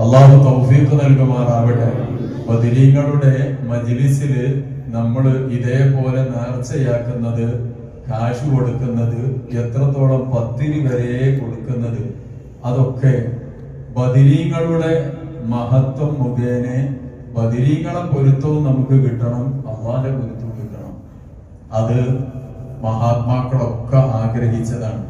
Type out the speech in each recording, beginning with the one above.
അള്ളാഹു തൗഫീഖ് നൽകുമാറാവട്ടെ. ബദരീങ്ങളുടെ മജ്ലിസില് നമ്മൾ ഇതേപോലെ നേർച്ചയാക്കുന്നത്, കാശ് കൊടുക്കുന്നത്, എത്രത്തോളം പത്തിരി വരെ കൊടുക്കുന്നത്, അതൊക്കെ ബദരീങ്ങളുടെ മഹത്വം മുഖേന ബദരീങ്ങളെ പൊരുത്തവും നമുക്ക് കിട്ടണം, അള്ളാന്റെ പൊരുത്തവും കിട്ടണം. അത് മഹാത്മാക്കളൊക്കെ ആഗ്രഹിച്ചതാണ്.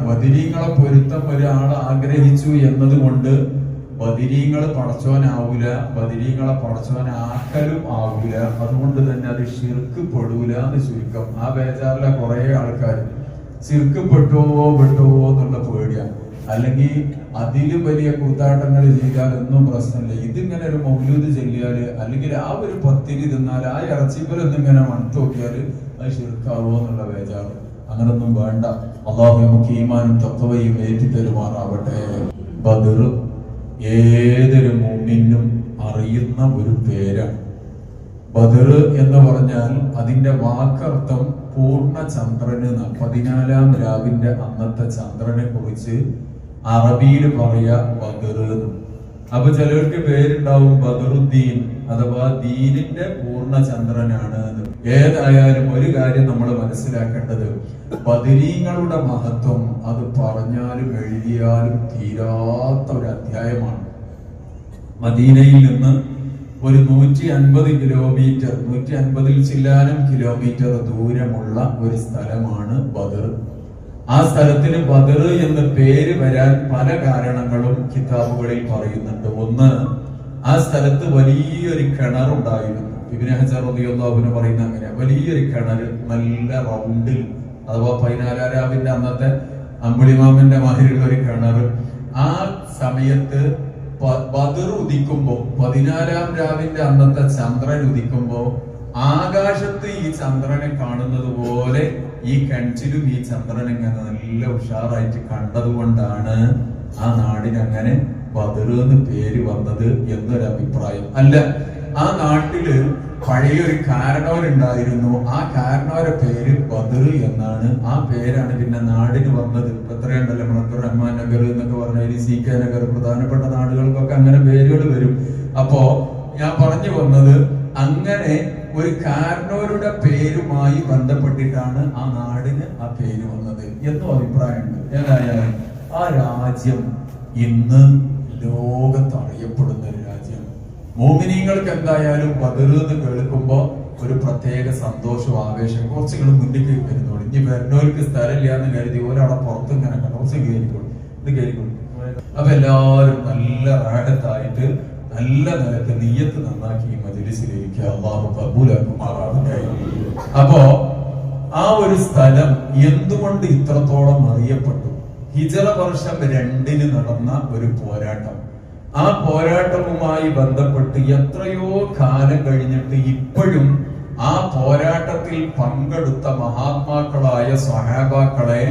ബദരീങ്ങളെ പൊരുത്തം ഒരാൾ ആഗ്രഹിച്ചു എന്നതുകൊണ്ട് ബദരീങ്ങള് പടച്ചോനാവൂല, ബദരീങ്ങളെ പടച്ചോനാക്കലും ആവൂല. അതുകൊണ്ട് തന്നെ അത് ശിർക്ക് പെടൂല എന്ന് ചുരുക്കം. ആ ബേജാറിലെ കുറെ ആൾക്കാർ ശിർക്ക് പെട്ടുവോ എന്നുള്ള പേടിയാണ്. അല്ലെങ്കിൽ അതില് വലിയ കൂത്താട്ടങ്ങൾ ചെയ്താൽ ഒന്നും പ്രശ്നമില്ല. ഇതിങ്ങനെ ഒരു മൗലൂദ് ചൊല്ലിയാല്, അല്ലെങ്കിൽ ആ ഒരു പത്തിരി തിന്നാൽ, ആ ഇറച്ചിപ്പൽ എന്നിങ്ങനെ മണത്ത് നോക്കിയാല് അത് ശിർക്കാവോ എന്നുള്ള ബേജാറ്. അങ്ങനൊന്നും വേണ്ട. അള്ളാഹു നമുക്ക് ഈമാനും തഖ്വയും ഏറ്റി തരുമാറാവട്ടെ. ബദർ ഏതൊരു മുഅ്മിനും അറിയുന്ന ഒരു പേരാണ്. ബദർ എന്ന് പറഞ്ഞാൽ അതിന്റെ വാക്കർത്ഥം പൂർണ്ണ ചന്ദ്രന്, 14-ാം രാവിന്റെ അന്നത്തെ ചന്ദ്രനെ കുറിച്ച് അറബിയിൽ പറയാ ബദർ. അപ്പൊ ചിലർക്ക് പേരുണ്ടാവും ബദറുദ്ദീൻ, അഥവാ ദീനിന്റെ പൂർണ്ണ ചന്ദ്രനാണ്. ഏതായാലും ഒരു കാര്യം നമ്മൾ മനസ്സിലാക്കേണ്ടത്, ബദരീങ്ങളുടെ മഹത്വം അത് പറഞ്ഞാലും എഴുതിയാലും തീരാത്ത ഒരു അധ്യായമാണ്. മദീനയിൽ നിന്ന് ഒരു 150 കിലോമീറ്റർ, 150 ചില്ലാനം കിലോമീറ്റർ ദൂരമുള്ള ഒരു സ്ഥലമാണ് ബദർ. ആ സ്ഥലത്തിന് ബദർ എന്ന പേര് വരാൻ പല കാരണങ്ങളും കിതാബുകളിൽ പറയുന്നുണ്ട്. ഒന്ന്, ആ സ്ഥലത്ത് വലിയൊരു കിണറുണ്ടായിരുന്നു. ഇബ്നു ഹജർ റളിയല്ലാഹു അൻഹു പറയുന്ന അങ്ങനെ, വലിയൊരു കിണർ, നല്ല റൗണ്ടിൽ, അഥവാ 14-ാം രാവിന്റെ അന്നത്തെ അമ്പിളിമാമന്റെ മാതിരിയുള്ള ഒരു കിണർ. ആ സമയത്ത് ബദർ ഉദിക്കുമ്പോ, 14-ാം രാവിന്റെ അന്നത്തെ ചന്ദ്രൻ ഉദിക്കുമ്പോ ആകാശത്ത് ഈ ചന്ദ്രനെ കാണുന്നത് പോലെ ഈ കിണറ്റിലും ഈ ചന്ദ്രൻ ഇങ്ങനെ നല്ല ഉഷാറായിട്ട് കണ്ടതുകൊണ്ടാണ് ആ നാടിന് അങ്ങനെ ബദർ എന്ന് പേര് വന്നത് എന്നൊരു അഭിപ്രായം. അല്ല, ആ നാട്ടില് പഴയൊരു കാരണവരുണ്ടായിരുന്നു. ആ കാരണവരുടെ പേര് ബദർ എന്നാണ്. ആ പേരാണ് പിന്നെ നാടിന് വന്നത്. എത്രയുണ്ടല്ലോ, നമ്മളൊക്കെ റഹ്മാൻ നഗർ എന്നൊക്കെ പറഞ്ഞാൽ CK നഗർ, പ്രധാനപ്പെട്ട നാടുകൾക്കൊക്കെ അങ്ങനെ പേരുകൾ വരും. അപ്പോ ഞാൻ പറഞ്ഞു വന്നത്, അങ്ങനെ ഒരു കാരണവരുടെ പേരുമായി ബന്ധപ്പെട്ടിട്ടാണ് ആ നാടിന് ആ പേര് വന്നത് എന്നും അഭിപ്രായമുണ്ട്. ഏതായാലും ആ രാജ്യം ഇന്ന് ലോകത്ത് അറിയപ്പെടുന്ന ഒരു രാജ്യം. മോമിനീങ്ങൾക്ക് എന്തായാലും ബദർ എന്ന് കേൾക്കുമ്പോ ഒരു പ്രത്യേക സന്തോഷവും ആവേശം. കുറച്ചുകൾ മുന്നിലേക്ക് വരുന്നോളൂ. ഇനി വരുന്നവർക്ക് സ്ഥലമില്ല എന്ന് കരുതി ഒരാളെ പുറത്ത് ഇങ്ങനെ കുറച്ച് കയറിക്കോളൂ, ഇത് കയറിക്കോളൂ. അപ്പൊ എല്ലാവരും നല്ല റാഹത്തായിട്ട് നല്ല നിലക്ക് നിയ്യത്ത് നന്നാക്കി മജ്‌ലിസിലേക്ക് അല്ലാഹു ഖബൂലാക്കുമാറാവട്ടെ. അപ്പോ ആ ഒരു സ്ഥലം എന്തുകൊണ്ട് ഇത്രത്തോളം അറിയപ്പെട്ടു? ഹിജറ വർഷം 2 നടന്ന ഒരു പോരാട്ടം. ആ പോരാട്ടവുമായി ബന്ധപ്പെട്ട് എത്രയോ കാലം കഴിഞ്ഞിട്ട് ഇപ്പോഴും ആ പോരാട്ടത്തിൽ പങ്കെടുത്ത മഹാത്മാക്കളായ സ്വഹാബാക്കളെ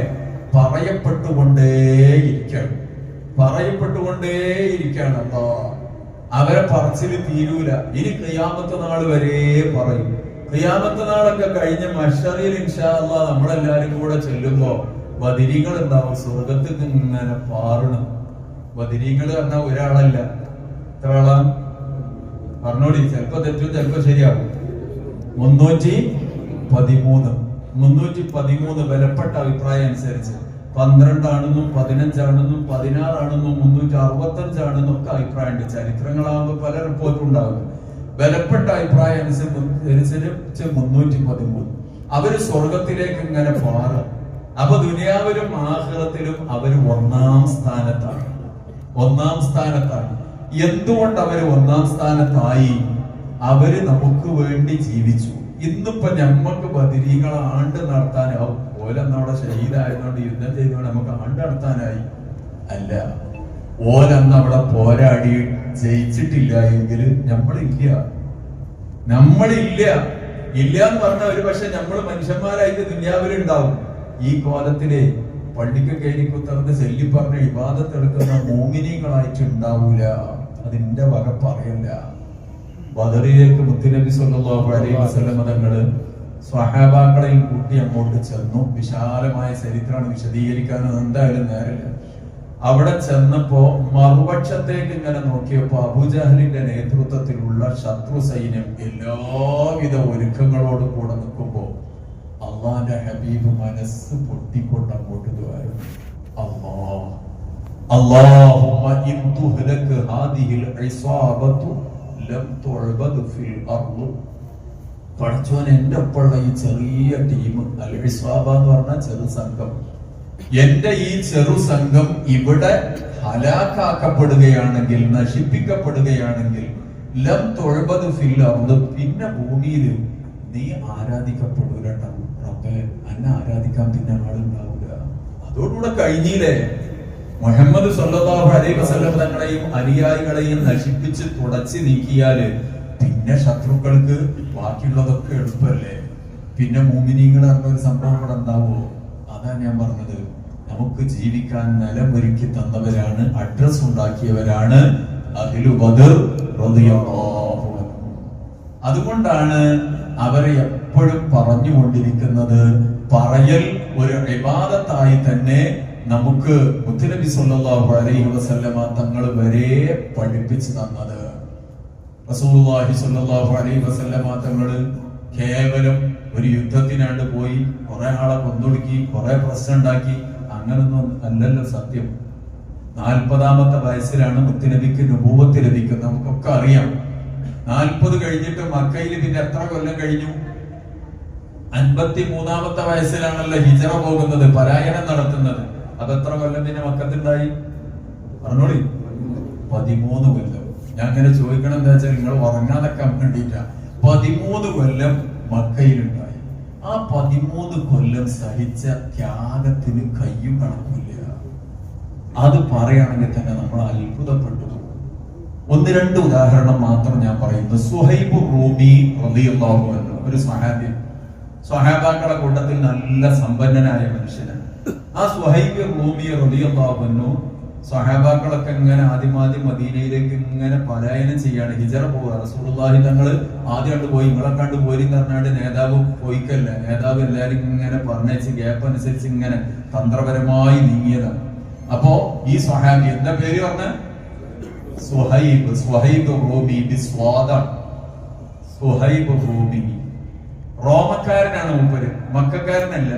പറയപ്പെട്ടുകൊണ്ടേയിരിക്കുകയാണ്. അവരെ പറച്ചില് തീരൂല. ഇനി ഖിയാമത്ത് നാൾ വരെ പറയും. ഖിയാമത്ത് നാളൊക്കെ കഴിഞ്ഞ് മഹ്ശറിൽ ഇൻഷാ അല്ലാഹ് നമ്മളെല്ലാരും കൂടെ ചെല്ലുമ്പോ ബദരീങ്ങൾ ഉണ്ടാവും സ്വർഗത്തിൽ ഇങ്ങനെ പാറണം. ബദരീങ്ങൾ പറഞ്ഞാൽ ഒരാളല്ല, എത്ര ആളാ പറഞ്ഞോളി. ചിലപ്പോ തെറ്റും ചിലപ്പോ ശരിയാവും. 313 വിലപ്പെട്ട അഭിപ്രായം അനുസരിച്ച് 12 ആണെന്നും 15 ആണെന്നും 16 ആണെന്നും 365 ആണെന്നും ഒക്കെ അഭിപ്രായമുണ്ട്. ചരിത്രങ്ങളാകുമ്പോൾ പല റിപ്പോർട്ടും ഉണ്ടാകും. വിലപ്പെട്ട അഭിപ്രായം അനുസരിച്ച് 313 അവര് സ്വർഗത്തിലേക്ക് ഇങ്ങനെ പാറും. അപ്പൊ ദുനിയാവിലും ആഖിറത്തിലും അവര് ഒന്നാം സ്ഥാനത്താണ്. എന്തുകൊണ്ട് അവര് ഒന്നാം സ്ഥാനത്തായി? അവര് നമുക്ക് വേണ്ടി ജീവിച്ചു. ഇന്നിപ്പോ നമ്മക്ക് ബദരീങ്ങളെ ആണ്ട് നടത്താനാവും. ഓലന്നവിടെ ഷഹീദായതുകൊണ്ട് യുദ്ധം ചെയ്തുകൊണ്ട് നമുക്ക് ആണ്ട് നടത്താനായി? അല്ല, ഓലന്ന് അവിടെ പോരാടി ജയിച്ചിട്ടില്ല എങ്കിൽ നമ്മളില്ല എന്ന് പറഞ്ഞാൽ ഒരു പക്ഷെ നമ്മൾ മനുഷ്യന്മാരായിട്ട് ദുനിയാവിലുണ്ടാവും. ഈ കോലത്തിലെ പള്ളിക്ക് കയറി കുത്തർന്ന് ചെല്ലി പറഞ്ഞ ഇബാദത്തെടുക്കുന്ന മോമിനികളായിട്ട് ഉണ്ടാവൂല. അതിന്റെ വക പറയല്ല. ബദറിലേക്ക് മുത്തുനബി സല്ലല്ലാഹു അലൈഹി വസല്ലം തങ്ങള് സ്വഹാബാക്കളെയും കൂട്ടി അങ്ങോട്ട് ചെന്നു. വിശാലമായ ചരിത്രമാണ്, വിശദീകരിക്കാനൊന്നും എന്തായാലും നേരമില്ല. അവിടെ ചെന്നപ്പോ മറുപക്ഷത്തേക്ക് ഇങ്ങനെ നോക്കിയപ്പോ അബൂജഹലിന്റെ നേതൃത്വത്തിലുള്ള ശത്രു സൈന്യം എല്ലാവിധ ഒരുക്കങ്ങളോടും കൂടെ നിൽക്കുമ്പോ അള്ളാന്റെ ഹബീബ് മനസ്സ് പൊട്ടിക്കൊണ്ട് അങ്ങോട്ട് പോയായിരുന്നു. അല്ലാഹുമ്മ ഇൻ തുഹ്ലക ഹാദിഹിൽ ഇസാബതു ലം തുഅബദ് ഫിൽ അർള്. പടച്ചോൻ എന്റെ ഒപ്പമുള്ള ഈ ചെറിയ ടീം, അൽ ഇസാബ എന്ന് പറഞ്ഞ ചെറു സംഘം, എന്റെ ഈ ചെറു സംഘം ഇവിടെ ഹലാക്കാക്കപ്പെടുകയാണെങ്കിൽ, നശിപ്പിക്കപ്പെടുകയാണെങ്കിൽ, ലം തുഅബദ് ഫിൽ അർള്, പിന്നെ ഭൂമിയിൽ നീ ആരാധിക്കപ്പെടൂല റബ്ബേ, എന്നെ ആരാധിക്കാൻ പിന്നെ ആളുണ്ടാവില്ല. അതോടുകൂടെ കഴിഞ്ഞില്ലേ? മുഹമ്മദ് സല്ലല്ലാഹു അലൈഹി വസല്ലം തങ്ങളെയും അനുയായികളെയും നശിപ്പിച്ച് തുടച്ച് നീക്കിയാല് പിന്നെ ശത്രുക്കൾക്ക് ബാക്കിയുള്ളതൊക്കെ എളുപ്പല്ലേ? പിന്നെ മുഅ്മിനീങ്ങൾ പറഞ്ഞ ഒരു സംഭവം ഇവിടെ ഉണ്ടാവോ? അതാ ഞാൻ പറഞ്ഞത്. നമുക്ക് ജീവിക്കാൻ നിലമൊരുക്കി തന്നവരാണ്, അഡ്രസ് ഉണ്ടാക്കിയവരാണ് അഹ്ലു ബദർ റളിയല്ലാഹു അൻഹു. അതുകൊണ്ടാണ് അവരെ എപ്പോഴും പറഞ്ഞുകൊണ്ടിരിക്കുന്നത്. പറയൽ ഒരു ഇബാദത്തായി തന്നെ നമുക്ക് മുത്തുനബി സല്ലല്ലാഹു അലൈഹി വസല്ലമ തങ്ങൾ വരെ പഠിപ്പിച്ചു തന്നത്. റസൂലുള്ളാഹി സല്ലല്ലാഹു അലൈഹി വസല്ലമ തങ്ങൾ കേവലം ഒരു യുദ്ധത്തിനാണ്ട് പോയി കുറെ ആളെ കൊന്നൊടുക്കി കുറെ പ്രശ്നം ഉണ്ടാക്കി അങ്ങനൊന്നും അല്ലല്ലോ സത്യം. 40-ാമത്തെ വയസ്സിലാണ് മുത്തുനബിക്ക് നുബുവത്ത് ലഭിക്കുന്നത്. നമുക്കൊക്കെ അറിയാം. 40 കഴിഞ്ഞിട്ട് മക്കയിൽ പിന്നെ എത്ര കൊല്ലം കഴിഞ്ഞു? 53-ാമത്തെ വയസ്സിലാണല്ലോ ഹിജറ പോകുന്നത്, പലായനം നടത്തുന്നത്. അതെത്ര കൊല്ലം പിന്നെ മക്കത്തുണ്ടായി? പറഞ്ഞോളി. 13 കൊല്ലം. ഞാൻ അങ്ങനെ ചോദിക്കണം എന്താ വെച്ചാൽ നിങ്ങൾ ഉറങ്ങാതെക്കാൻ വേണ്ടിയിട്ടാ. 13 കൊല്ലം മക്കയിലുണ്ടായി. ആ 13 കൊല്ലം സഹിച്ച ത്യാഗത്തിന് കയ്യും കണക്കില്ല. അത് പറയുകയാണെങ്കിൽ തന്നെ നമ്മൾ അത്ഭുതപ്പെട്ടു. 1-2 ഉദാഹരണം മാത്രം ഞാൻ പറയുന്നു. സുഹൈബ് റൂമി റളിയല്ലാഹു അൻഹു, ഒരു സ്വഹാബി, സ്വഹാബാക്കളുടെ കൂട്ടത്തിൽ നല്ല സമ്പന്നനായ മനുഷ്യനാണ്. ആ സുഹൈബ് റൂമി റളിയല്ലാഹു അൻഹു സ്വഹാബാക്കളൊക്കെ ഇങ്ങനെ ആദ്യം മദീനയിലേക്ക് ഇങ്ങനെ പലായനം ചെയ്യാണ്, ഹിജറ പോവുക. റസൂലുള്ളാഹി തങ്ങൾ ആദ്യം പോയി, നിങ്ങളെ കണ്ട് പോരി എന്ന് പറഞ്ഞാണ്ട് നേതാവ് പോയിക്കല്ല. നേതാവ് എല്ലാരും ഇങ്ങനെ പറഞ്ഞേച്ച് ഗ്യാപ്പ് അനുസരിച്ച് ഇങ്ങനെ തന്ത്രപരമായി നീങ്ങിയതാണ്. അപ്പോ ഈ സ്വഹാബി എന്താ പേര് പറഞ്ഞ? സുഹൈബ് റൂമി ബിസ്വാദാണ്. സുഹൈബ് റൂമി റോമക്കാരനാണ് മൂപ്പര്, മക്കക്കാരനല്ല.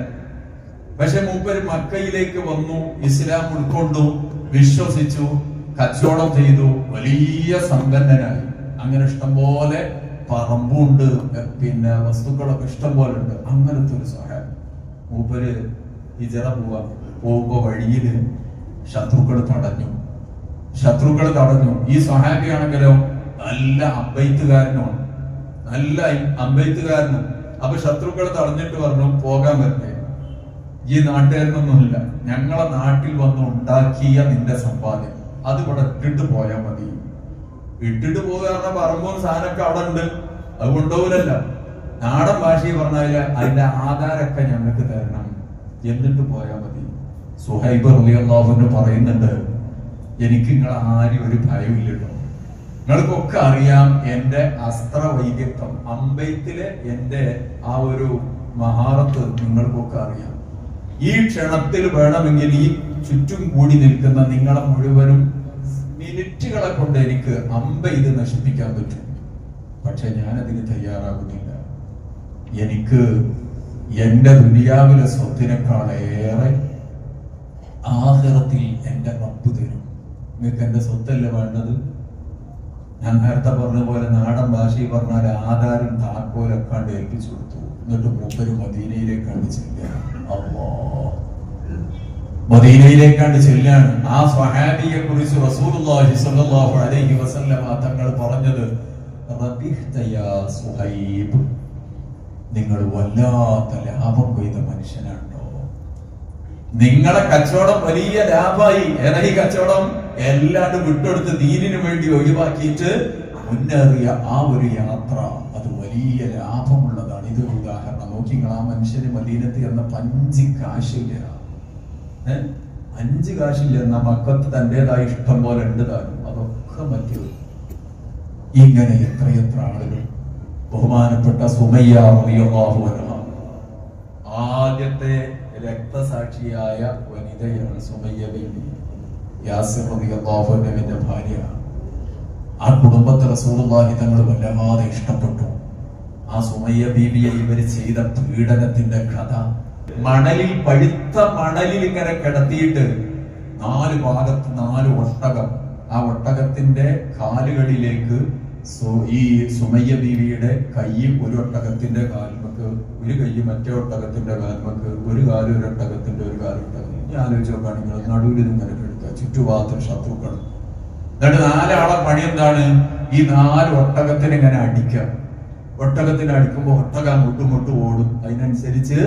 പക്ഷെ മൂപ്പര് മക്കയിലേക്ക് വന്നു, ഇസ്ലാം ഉൾക്കൊണ്ടു, വിശ്വസിച്ചു, കച്ചവടം ചെയ്തു, വലിയ സമ്പന്നനായി. അങ്ങനെ ഇഷ്ടംപോലെ പറമ്പുണ്ട്, പിന്നെ വസ്തുക്കളൊക്കെ ഇഷ്ടം പോലെ ഉണ്ട്. അങ്ങനത്തെ ഒരു സ്വഹാബി. മൂപ്പര് ഹിജറ പോകുമ്പോ വഴിയില് ശത്രുക്കൾ തടഞ്ഞു. ഈ സ്വഹാബിയാണെങ്കിലോ നല്ല അമ്പെയ്ത്തുകാരനുമാണ്, നല്ല അമ്പെയ്ത്തുകാരനും. അപ്പൊ ശത്രുക്കൾ തടഞ്ഞിട്ട് പറഞ്ഞു, പോകാൻ പറ്റേ, ഈ നാട്ടുകാരനൊന്നുമില്ല, ഞങ്ങളെ നാട്ടിൽ വന്ന് ഉണ്ടാക്കിയ നിന്റെ സമ്പാദ്യം അത് ഇവിടെ ഇട്ടിട്ട് പോയാൽ മതി. ഇട്ടിട്ട് പോകാറുള്ള പറമ്പും സാധനമൊക്കെ അവിടെ ഉണ്ട്, അത് കൊണ്ടുപോകില്ലല്ലോ. നാടൻ ഭാഷയിൽ പറഞ്ഞാല് അതിന്റെ ആധാരമൊക്കെ ഞങ്ങൾക്ക് തരണം, എന്നിട്ട് പോയാൽ മതി. സുഹൈബ് റളിയല്ലാഹു അൻഹു പറയുന്നുണ്ട്, എനിക്ക് നിങ്ങൾ ആരും ഒരു ഭയമില്ലല്ലോ. നിങ്ങൾക്കൊക്കെ അറിയാം എന്റെ അസ്ത്രവൈദഗ്ധ്യം, അമ്പെയ്ത്തിലെ എന്റെ ആ ഒരു മഹാറത്ത് നിങ്ങൾക്കൊക്കെ അറിയാം. ഈ ക്ഷണത്തിൽ വേണമെങ്കിൽ ഈ ചുറ്റും കൂടി നിൽക്കുന്ന നിങ്ങളെ മുഴുവനും മിനിറ്റുകളെ കൊണ്ട് എനിക്ക് അമ്പെയ്ത് നശിപ്പിക്കാൻ പറ്റും. പക്ഷെ ഞാനതിന് തയ്യാറാകുന്നില്ല. എനിക്ക് എന്റെ ദുനിയാവിലെ സ്വത്തിനേക്കാളേറെ ആഖിറത്തിൽ എന്റെ റബ്ബ് തരും. നിങ്ങൾക്ക് എന്റെ സ്വത്തല്ല വേണ്ടത്. ഞാൻ നേരത്തെ പറഞ്ഞ പോലെ നാടൻ ഭാഷയിൽ പറഞ്ഞാൽ ആധാരം താക്കോലൊക്കെ ഏൽപ്പിച്ചു കൊടുത്തു. എന്നിട്ട് മൂപ്പര് മദീനയിലേക്കാണ്ട് ചെല്ലുകയാണ്. മദീനയിലേക്കാണ്ട് ചെല്ലുകയാണ്. ആ സ്വഹാബിയെ കുറിച്ച് റസൂലുള്ളാഹി സ്വല്ലല്ലാഹു അലൈഹി വസല്ലമ തങ്ങൾ പറഞ്ഞത്, റബിഹ്ത യാ സുഹൈബ്, നിങ്ങൾ വല്ലാത്ത ലാഭം കൊയ്ത മനുഷ്യനാണോ. നിങ്ങളെ കച്ചവടം വലിയ ലാഭമായി. ഏതാ ഈ കച്ചവടം? എല്ലാണ്ട് വിട്ടെടുത്ത് ദീനിനു വേണ്ടി ഒഴിവാക്കിയിട്ട് മുന്നേറിയ ആ ഒരു യാത്ര, അത് വലിയ ലാഭമുള്ളതാണ്. ഇതൊരു ഉദാഹരണം. നോക്കി, നിങ്ങൾ ആ മനുഷ്യന് മദീനത്ത് എന്ന 5 കാശില്ല, 5 കാശില്ല. എന്ന മക്കത്ത് തന്റേതായ ഇഷ്ടം പോലെ ഉണ്ട് താനും, അതൊക്കെ മറ്റു. ഇങ്ങനെ എത്രയെത്ര ആളുകൾ. ബഹുമാനപ്പെട്ട സുമയ്യ റളിയല്ലാഹു അൻഹ, ആദ്യത്തെ രക്തസാക്ഷിയായ വനിതയാണ് സുമയ്യ ബീവി. യാസിർ റളിയല്ലാഹു അൻഹുവിന്റെ ഭാര്യ. ആ കുടുംബത്തെ റസൂലുള്ളാഹി തങ്ങൾ വല്ലാതെ ഇഷ്ടപ്പെട്ടു. ആ സുമയ്യ ബീവിയെ ഇവർ ചെയ്ത പീഡനത്തിന്റെ കഥ, മണലിൽ, പഴുത്ത മണലിൽ ഇങ്ങനെ കിടത്തിയിട്ട് 4 ഭാഗത്ത് 4 ഒട്ടകം, ആ ഒട്ടകത്തിന്റെ കാലുകളിലേക്ക് ഈ സുമയ്യ ബീവിയുടെ കൈ ഒരു ഒട്ടകത്തിന്റെ കാൽമക്ക്, ഒരു കൈ മറ്റേ ഒട്ടകത്തിന്റെ കാൽമക്ക്, ഒരു കാല് ഒരു ഒട്ടകത്തിന്റെ ഒരു കാലൊട്ടകം. ഞാൻ ആലോചിച്ച് നോക്കുകയാണെങ്കിൽ നടുവിൽ ഇങ്ങനെ കിടക്കുക, ചുറ്റുഭാഗത്തിന് ശത്രുക്കൾ. എന്നിട്ട് 4 ആളെ പണി എന്താണ്? ഈ 4 ഒട്ടകത്തിന് ഇങ്ങനെ അടിക്കുക. ഒട്ടകത്തിന് അടിക്കുമ്പോൾ ഒട്ടകം മുട്ടുമുട്ട് ഓടും. അതിനനുസരിച്ച്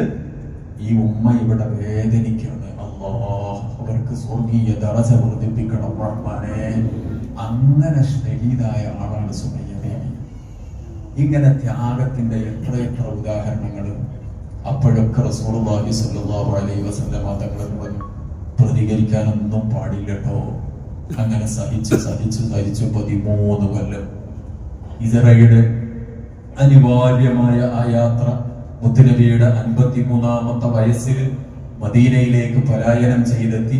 ഈ ഉമ്മ ഇവിടെ വേദനിക്കാണ്. അല്ലാഹ് അവർക്ക് സ്വർഗീയ ദറജ വർദ്ധിപ്പിക്കണം റഹ്മാനേ. അങ്ങനെ ഷഹീദായ ആളാണ് സുമയ്യ ബീവി. ഇങ്ങനെ ത്യാഗത്തിന്റെ എത്ര ഉദാഹരണങ്ങൾ. അപ്പോഴൊക്കെ റസൂലുള്ളാഹി സ്വല്ലല്ലാഹു അലൈഹി വസല്ലം തങ്ങൾ പറഞ്ഞു, പ്രതികരിക്കാനൊന്നും പാടില്ലട്ടോ. അങ്ങനെ സഹിച്ച് 13 കൊല്ലം ഇസ്രായേലിന്റെ അനിവാര്യമായ ആ യാത്ര, മുത്തുനബിയുടെ 53-ാമത്തെ വയസ്സിൽ മദീനയിലേക്ക് പലായനം ചെയ്തെത്തി.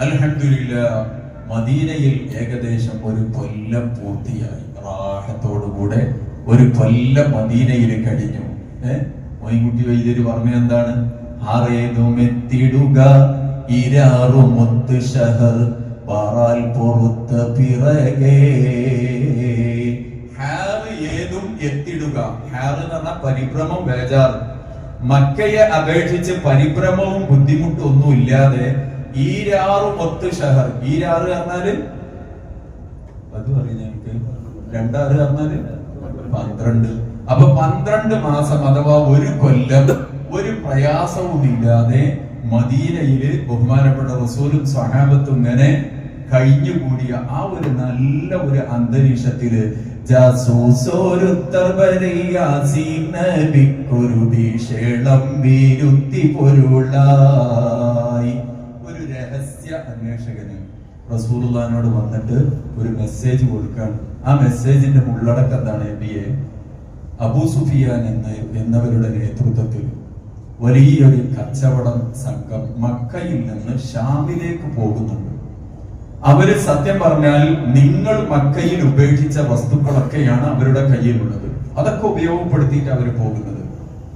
അൽഹംദുലില്ലാഹ് മദീനയിൽ ഏകദേശം 1 കൊല്ലം പൂർത്തിയായി. റാഹത്തോടുകൂടെ 1 കൊല്ലം മദീനയിൽ കഴിഞ്ഞു. മൊയ്ൻകുട്ടി വൈദ്യര് പറഞ്ഞ എന്താണ്? ആറേതുമെത്തിടുക ഇരാറുമൊത്ത് ഷഹർ പാറാൽ പൊറുത്ത പിറകേ. ഏതും എത്തിടുക. ഹാർ എന്ന് പറഞ്ഞാൽ പരിഭ്രമം, ബേജാറ്. മക്കയെ അപേക്ഷിച്ച് പരിഭ്രമവും ബുദ്ധിമുട്ടും ഒന്നും ഇല്ലാതെ ഈരാറുമൊത്ത് ഷഹർ. ഈരാറ് പറഞ്ഞാല് അത് പറയും ഞങ്ങൾക്ക് 2 ആറ് പറഞ്ഞാല് 12. അപ്പൊ 12 മാസം അഥവാ 1 കൊല്ലം ഒരു പ്രയാസവും ഇല്ലാതെ മദീനയില് ബഹുമാനപ്പെട്ട റസൂലും സ്വഹാബത്തും ഇങ്ങനെ കഴിഞ്ഞുകൂടിയ ആ ഒരു നല്ല ഒരു അന്തരീക്ഷത്തില് ഒരു രഹസ്യ അന്വേഷകന് റസൂലുള്ളാഹിനോട് വന്നിട്ട് ഒരു മെസ്സേജ് കൊടുക്കാണ്. ആ മെസ്സേജിന്റെ ഉള്ളടക്കം എന്താണ്? നബിയെ, അബൂ സുഫിയാൻ എന്നവരുടെ നേതൃത്വത്തിൽ വലിയൊരു കച്ചവടം സംഘം മക്കയിൽ നിന്ന് ഷാമിലേക്ക് പോകുന്നുണ്ട്. അവര് സത്യം പറഞ്ഞാൽ നിങ്ങൾ മക്കയിൽ ഉപേക്ഷിച്ച വസ്തുക്കളൊക്കെയാണ് അവരുടെ കയ്യിലുള്ളത്. അതൊക്കെ ഉപയോഗപ്പെടുത്തിയിട്ട് അവർ പോകുന്നത്.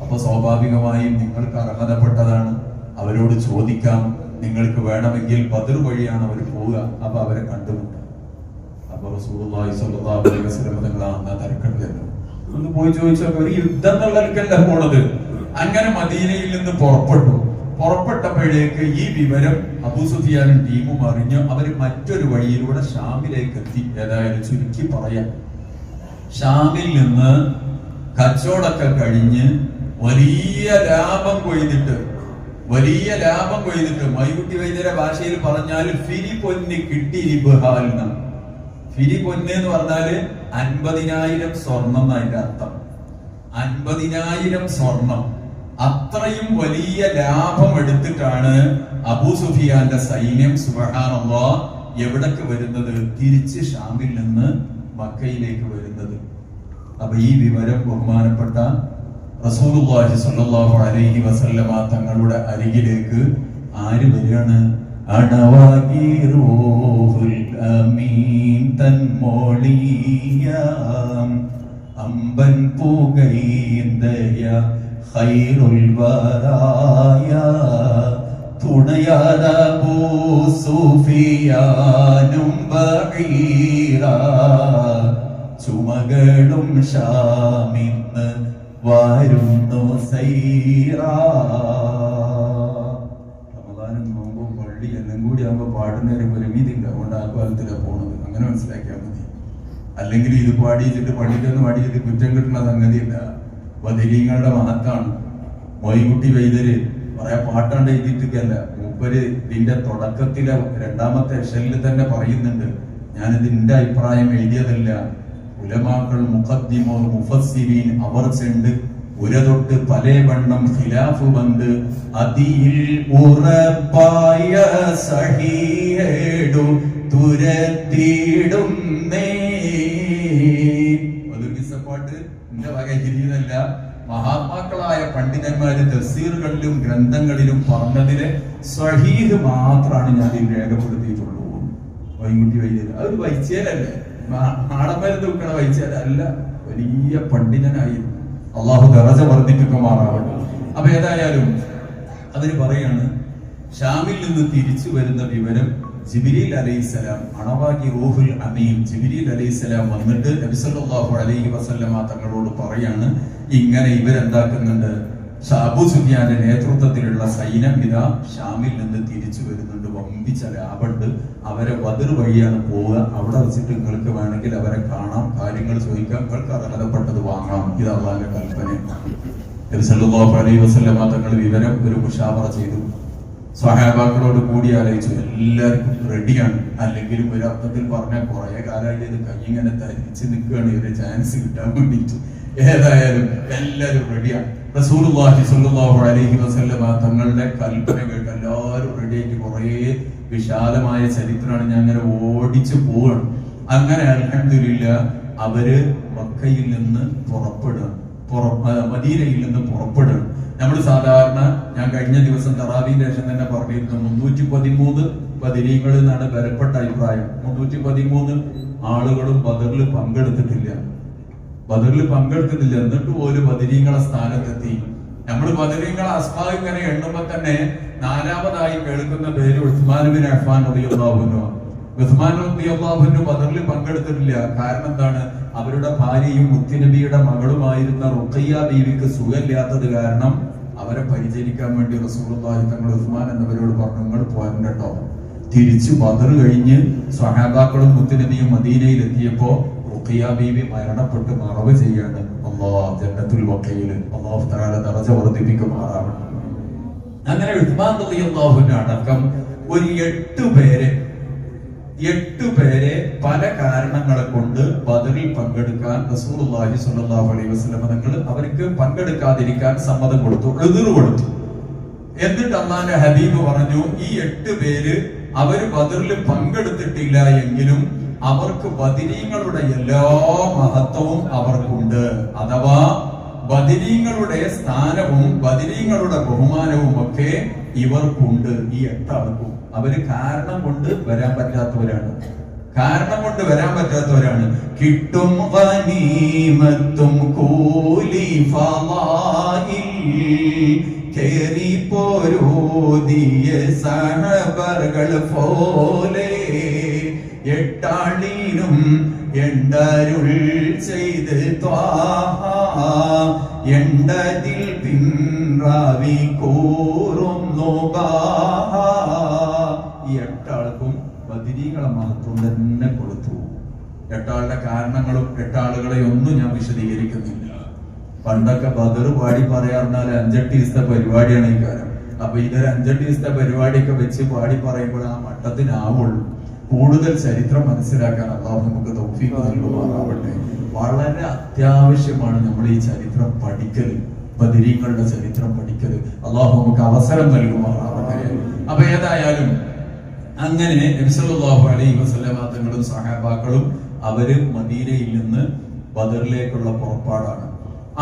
അപ്പൊ സ്വാഭാവികമായും നിങ്ങൾക്ക് അർഹതപ്പെട്ടതാണ്, അവരോട് ചോദിക്കാം. നിങ്ങൾക്ക് വേണമെങ്കിൽ ബദർ വഴിയാണ് അവർ പോവുക. അപ്പൊ അവരെ കണ്ടുമുട്ടാം. അപ്പൊ റസൂലുള്ളാഹി സ്വല്ലല്ലാഹു അലൈഹി വസല്ലം തങ്ങൾ ആ തിരക്കണ്ടല്ലോ, ഒന്ന് പോയി ചോദിച്ചാൽ ഒരു യുദ്ധം എന്നുള്ളവർക്കല്ല പോണത്. അങ്ങനെ മദീനയിൽ നിന്ന് പുറപ്പെട്ടപ്പോഴേക്ക് ഈ വിവരം അബൂ സുഫിയാനും ടീമും അറിഞ്ഞു. അവര് മറ്റൊരു വഴിയിലൂടെ ഷാമിലേക്ക് എത്തി. ഏതായാലും ചുരുക്കി പറയാം, ഷാമിൽ നിന്ന് കച്ചവടമൊക്കെ കഴിഞ്ഞ് വലിയ ലാഭം കൊയ്തിട്ട് മൈകുട്ടി വൈദ്യരുടെ ഭാഷയിൽ പറഞ്ഞാൽ ഫിരി പൊന്ന് കിട്ടി. ഫിരി പൊന്ന് എന്ന് പറഞ്ഞാല് 50,000 സ്വർണം എന്നതിന്റെ അർത്ഥം. 50,000 സ്വർണം. അത്രയും വലിയ ലാഭം എടുത്തിട്ടാണ് അബൂ സുഫിയാന്റെ സൈന്യം സുബ്ഹാനല്ലാഹ് എവിടേക്ക് വരുന്നത്? തിരിച്ച് ഷാമിൽ നിന്ന് മക്കയിലേക്ക് വരുന്നത്. അപ്പൊ ഈ വിവരം ബഹുമാനപ്പെട്ട റസൂലുള്ളാഹി സ്വല്ലല്ലാഹു അലൈഹി വസല്ലമ തങ്ങളുടെ അരികിലേക്ക് ആര് വരികയാണ്? അണവാഗീറൂഹുൽ അമീൻ തൻമോളിയാം അമ്പൻ പൂകൈന്ദയ ഖൈറുൽ വറായ തുണയാദ അബൂ സുഫിയാനും ബഈറ ചുമകളും ഷാമിന്ന് വരുന്നു സൈറ. റമദാനും നോമ്പും പള്ളി എല്ലാം കൂടി ആകുമ്പോ പാടുന്നൊരു പരിമിതിയില്ല. അതുകൊണ്ട് ആ കാലത്തിലാണ് പോണത്. അങ്ങനെ മനസ്സിലാക്കിയാൽ മതി. അല്ലെങ്കിൽ ഇത് പാടിച്ചിട്ട് പള്ളിക്കൊന്ന് പാടിയിട്ട് കുറ്റം കിട്ടുന്ന സംഗതിയില്ല. ബദരീങ്ങളുടെ മഹത്താണ്. മൊയ്കുട്ടി വൈദ്യര് പറയാ പാട്ടാണ്ട് എഴുതിയിട്ടില്ല. മൂപ്പര് ഇതിന്റെ തുടക്കത്തിലെ 2ാമത്തെ എഷലിൽ തന്നെ പറയുന്നുണ്ട്, ഞാനിത് എന്റെ അഭിപ്രായം എഴുതിയതല്ല. ഉലമാക്കൾ മുഖദ്ദിമോർ മുഫസ്സിരീൻ അവർ ചെണ്ട് ഉരതൊട്ട് പലേ വണ്ണം ഖിലാഫ് ബന്ദ് അതിൽ ഉറപ്പായ സഹീഹേടു തുരത്തിടുന്നേ. പാട്ട് എന്റെ വക ഹിരിയതല്ല. മഹാത്മാക്കളായ പണ്ഡിതന്മാര് തഫ്സീറുകളിലും ഗ്രന്ഥങ്ങളിലും പറഞ്ഞതിലെ സ്വഹീഹ് മാത്രമാണ് ഞാൻ ഇതിൽ രേഖപ്പെടുത്തിയിട്ടുള്ളൂ. വൈകുട്ടി വൈദ്യര് അതൊരു വൈദ്യരല്ലേ, ആടമരുന്ന് വെക്കണ വൈദ്യരല്ല, വലിയ പണ്ഡിതനായി. അള്ളാഹു ദറജ വർദ്ധിപ്പിക്കുമാറാവട്ടെ. അപ്പൊ ഏതായാലും അവര് പറയാണ്, ഷാമിൽ നിന്ന് തിരിച്ചു വരുന്ന വിവരം ജിബ്രീൽ അലൈഹിസ്സലാം, അണവാകി റൂഹുൽ അമീൻ ജിബ്രീൽ അലൈഹിസ്സലാം വന്നിട്ട് നബി സല്ലല്ലാഹു അലൈഹി വസല്ലമ തങ്ങളോട് പറയാണ്, ഇങ്ങനെ ഇവരെന്താക്കുന്നുണ്ട്, അബൂ സുഫിയാന്റെ നേതൃത്വത്തിലുള്ള സൈന്യം ഇതാ ഷാമിൽ നിന്ന് തിരിച്ചു വരുന്നുണ്ട്, വമ്പിച്ച ലാഭമുണ്ട്, അവരെ ബദർ വഴിയാണ് പോവുക, അവിടെ വെച്ചിട്ട് നിങ്ങൾക്ക് വേണമെങ്കിൽ അവരെ കാണാം, കാര്യങ്ങൾ ചോദിക്കാം, നിങ്ങൾക്ക് അർഹതപ്പെട്ടത് വാങ്ങാം. ഇത് അള്ളാഹിന്റെ കൽപ്പന. നബി സല്ലല്ലാഹു അലൈഹി വസല്ലമ തങ്ങൾ വിവരം ഒരു മുശാവറ ചെയ്തു, സ്വഹാബാക്കളോട് കൂടി ആലോചിച്ചു, എല്ലാവർക്കും റെഡിയാണ്. അല്ലെങ്കിലും ഒരു അർത്ഥത്തിൽ പറഞ്ഞാൽ കുറെ കാലമായിട്ട് ഇത് കൈയിങ്ങനെ തരിച്ച് നിൽക്കുകയാണ്, ഒരു ചാൻസ് കിട്ടാൻ വേണ്ടിയിട്ട്. ഏതായാലും എല്ലാവരും റെഡിയാണ്. റസൂലുള്ളാഹി സ്വല്ലല്ലാഹു അലൈഹി വസല്ലമ തങ്ങളുടെ കൽപ്പന കേട്ട് എല്ലാവരും റെഡിയായിട്ട് കുറേ വിശാലമായ ചരിത്രമാണ്. ഞാൻ അങ്ങനെ ഓടിച്ചു പോവാണ്. അങ്ങനെ അൽഹംദുലില്ലാഹ് അവര് മക്കയിൽ നിന്ന് പുറപ്പെടുക, മദീനയിൽ നിന്ന് പുറപ്പെടുക. നമ്മൾ സാധാരണ, ഞാൻ കഴിഞ്ഞ ദിവസം തറാവീന്റെ ശേഷം തന്നെ പറഞ്ഞിരുന്നു, 313 ബദരീങ്ങളിൽ നിന്നാണ് ബലപ്പെട്ട അഭിപ്രായം. 313 ആളുകളും ബദറിൽ പങ്കെടുത്തിട്ടില്ല. എന്നിട്ട് പോലും ബദരീങ്ങളെ സ്ഥാനത്തെത്തി. നമ്മൾ ബദരീങ്ങളെ അസ്മാ ഇങ്ങനെ എണ്ണുമ്പോ തന്നെ 4ാമതായി കേൾക്കുന്ന പേര് ഉസ്മാൻ ബിൻ അഫ്ഫാൻ റളിയല്ലാഹു അൻഹു. ഉസ്മാൻ റളിയല്ലാഹു അൻഹു ബദറിൽ പങ്കെടുത്തിട്ടില്ല. കാരണം എന്താണ്? അവരുടെ ഭാര്യയും മുത്തുനബിയുടെ മകളുമായിരുന്ന റുഖയ്യ ബീവിക്ക് സുഖമില്ലാത്തത് കാരണം അവരെ പരിചരിക്കാൻ വേണ്ടി റസൂലുള്ളാഹി തങ്ങൾ ഉസ്മാൻ എന്നവരോട് പറഞ്ഞു, നിങ്ങൾ പോരണ്ട കേട്ടോ. തിരിച്ചു ബദർ കഴിഞ്ഞ് സ്വഹാബാക്കളും മുത്തുനബിയും മദീനയിൽ എത്തിയപ്പോ റുഖയ്യ ബീവി മരണപ്പെട്ട് മറവ് ചെയ്യാണ്. അല്ലാഹ് ജന്നത്തുൽ ബഖീൽ അല്ലാഹു തആല ദറജ വർദ്ധിപ്പിക്കുമാറാവട്ടെ. അങ്ങനെ ഉസ്മാൻ റളിയല്ലാഹു അൻഹു അടക്കം ഒരു 8 പേരെ പല കാരണങ്ങളെ കൊണ്ട് ബദറിൽ പങ്കെടുക്കാൻ റസൂലുള്ളാഹി സ്വല്ലല്ലാഹു അലൈഹി വസല്ലം തങ്ങൾ അവർക്ക് പങ്കെടുക്കാതിരിക്കാൻ സമ്മതം കൊടുത്തു, എതിർ കൊടുത്തു. എന്നിട്ട് അല്ലാഹുവിന്റെ ഹബീബ് പറഞ്ഞു, ഈ 8 പേര് അവര് ബദറിൽ പങ്കെടുത്തിട്ടില്ല എങ്കിലും അവർക്ക് ബദരീങ്ങളുടെ എല്ലാ മഹത്വവും അവർക്കുണ്ട്. അഥവാ ബദരീങ്ങളുടെ സ്ഥാനവും ബദരീങ്ങളുടെ ബഹുമാനവും ഒക്കെ ഇവർക്കുണ്ട്. ഈ 8 ആൾക്കും അവര് കാരണം കൊണ്ട് വരാൻ പറ്റാത്തവരാണ്. കിട്ടും ഗനീമത്തും കൂലി ഫളാഇൽ കേറി പോരോദിയ സഹബർകൾ പോലെ 8 ആളിനും എണ്ടരുൾ ചെയ്ത് ത്വാഹ എണ്ടതിൽ പിൻറാവി കൂറുന്നു ബാഹ. ഈ 8 ആൾക്കും ബദരീങ്ങളെ മഹത്വം തന്നെ കൊടുത്തു. 8 ആളുടെ കാരണങ്ങളും 8 ആളുകളെ ഒന്നും ഞാൻ വിശദീകരിക്കുന്നില്ല. പണ്ടൊക്കെ ബദർ പാടി പറയാറുണ്ടാൽ 5-8 ദിവസത്തെ പരിപാടിയാണ് ഈ കാര്യം. അപ്പൊ ഇതൊരു 5-8 ദിവസത്തെ പരിപാടിയൊക്കെ വെച്ച് പാടി പറയുമ്പോൾ ആ മട്ടത്തിനാവുള്ളൂ. കൂടുതൽ ചരിത്രം മനസ്സിലാക്കാൻ അല്ലാഹു നമുക്ക് തൗഫീഖ് നൽകുമാറാവട്ടെ. വളരെ അത്യാവശ്യമാണ് നമ്മൾ ഈ ചരിത്രം പഠിക്കല്, ബദരീങ്ങളുടെ ചരിത്രം പഠിക്കല്. അല്ലാഹു നമുക്ക് അവസരം നൽകുമാറാവട്ടെ. അപ്പൊ ഏതായാലും അങ്ങനെ നബി സല്ലല്ലാഹു അലൈഹി വസല്ലമ തങ്ങളും സഹാബാക്കളും അവര് മദീനയിൽ നിന്ന് ബദറിലേക്കുള്ള പുറപ്പാടാണ്.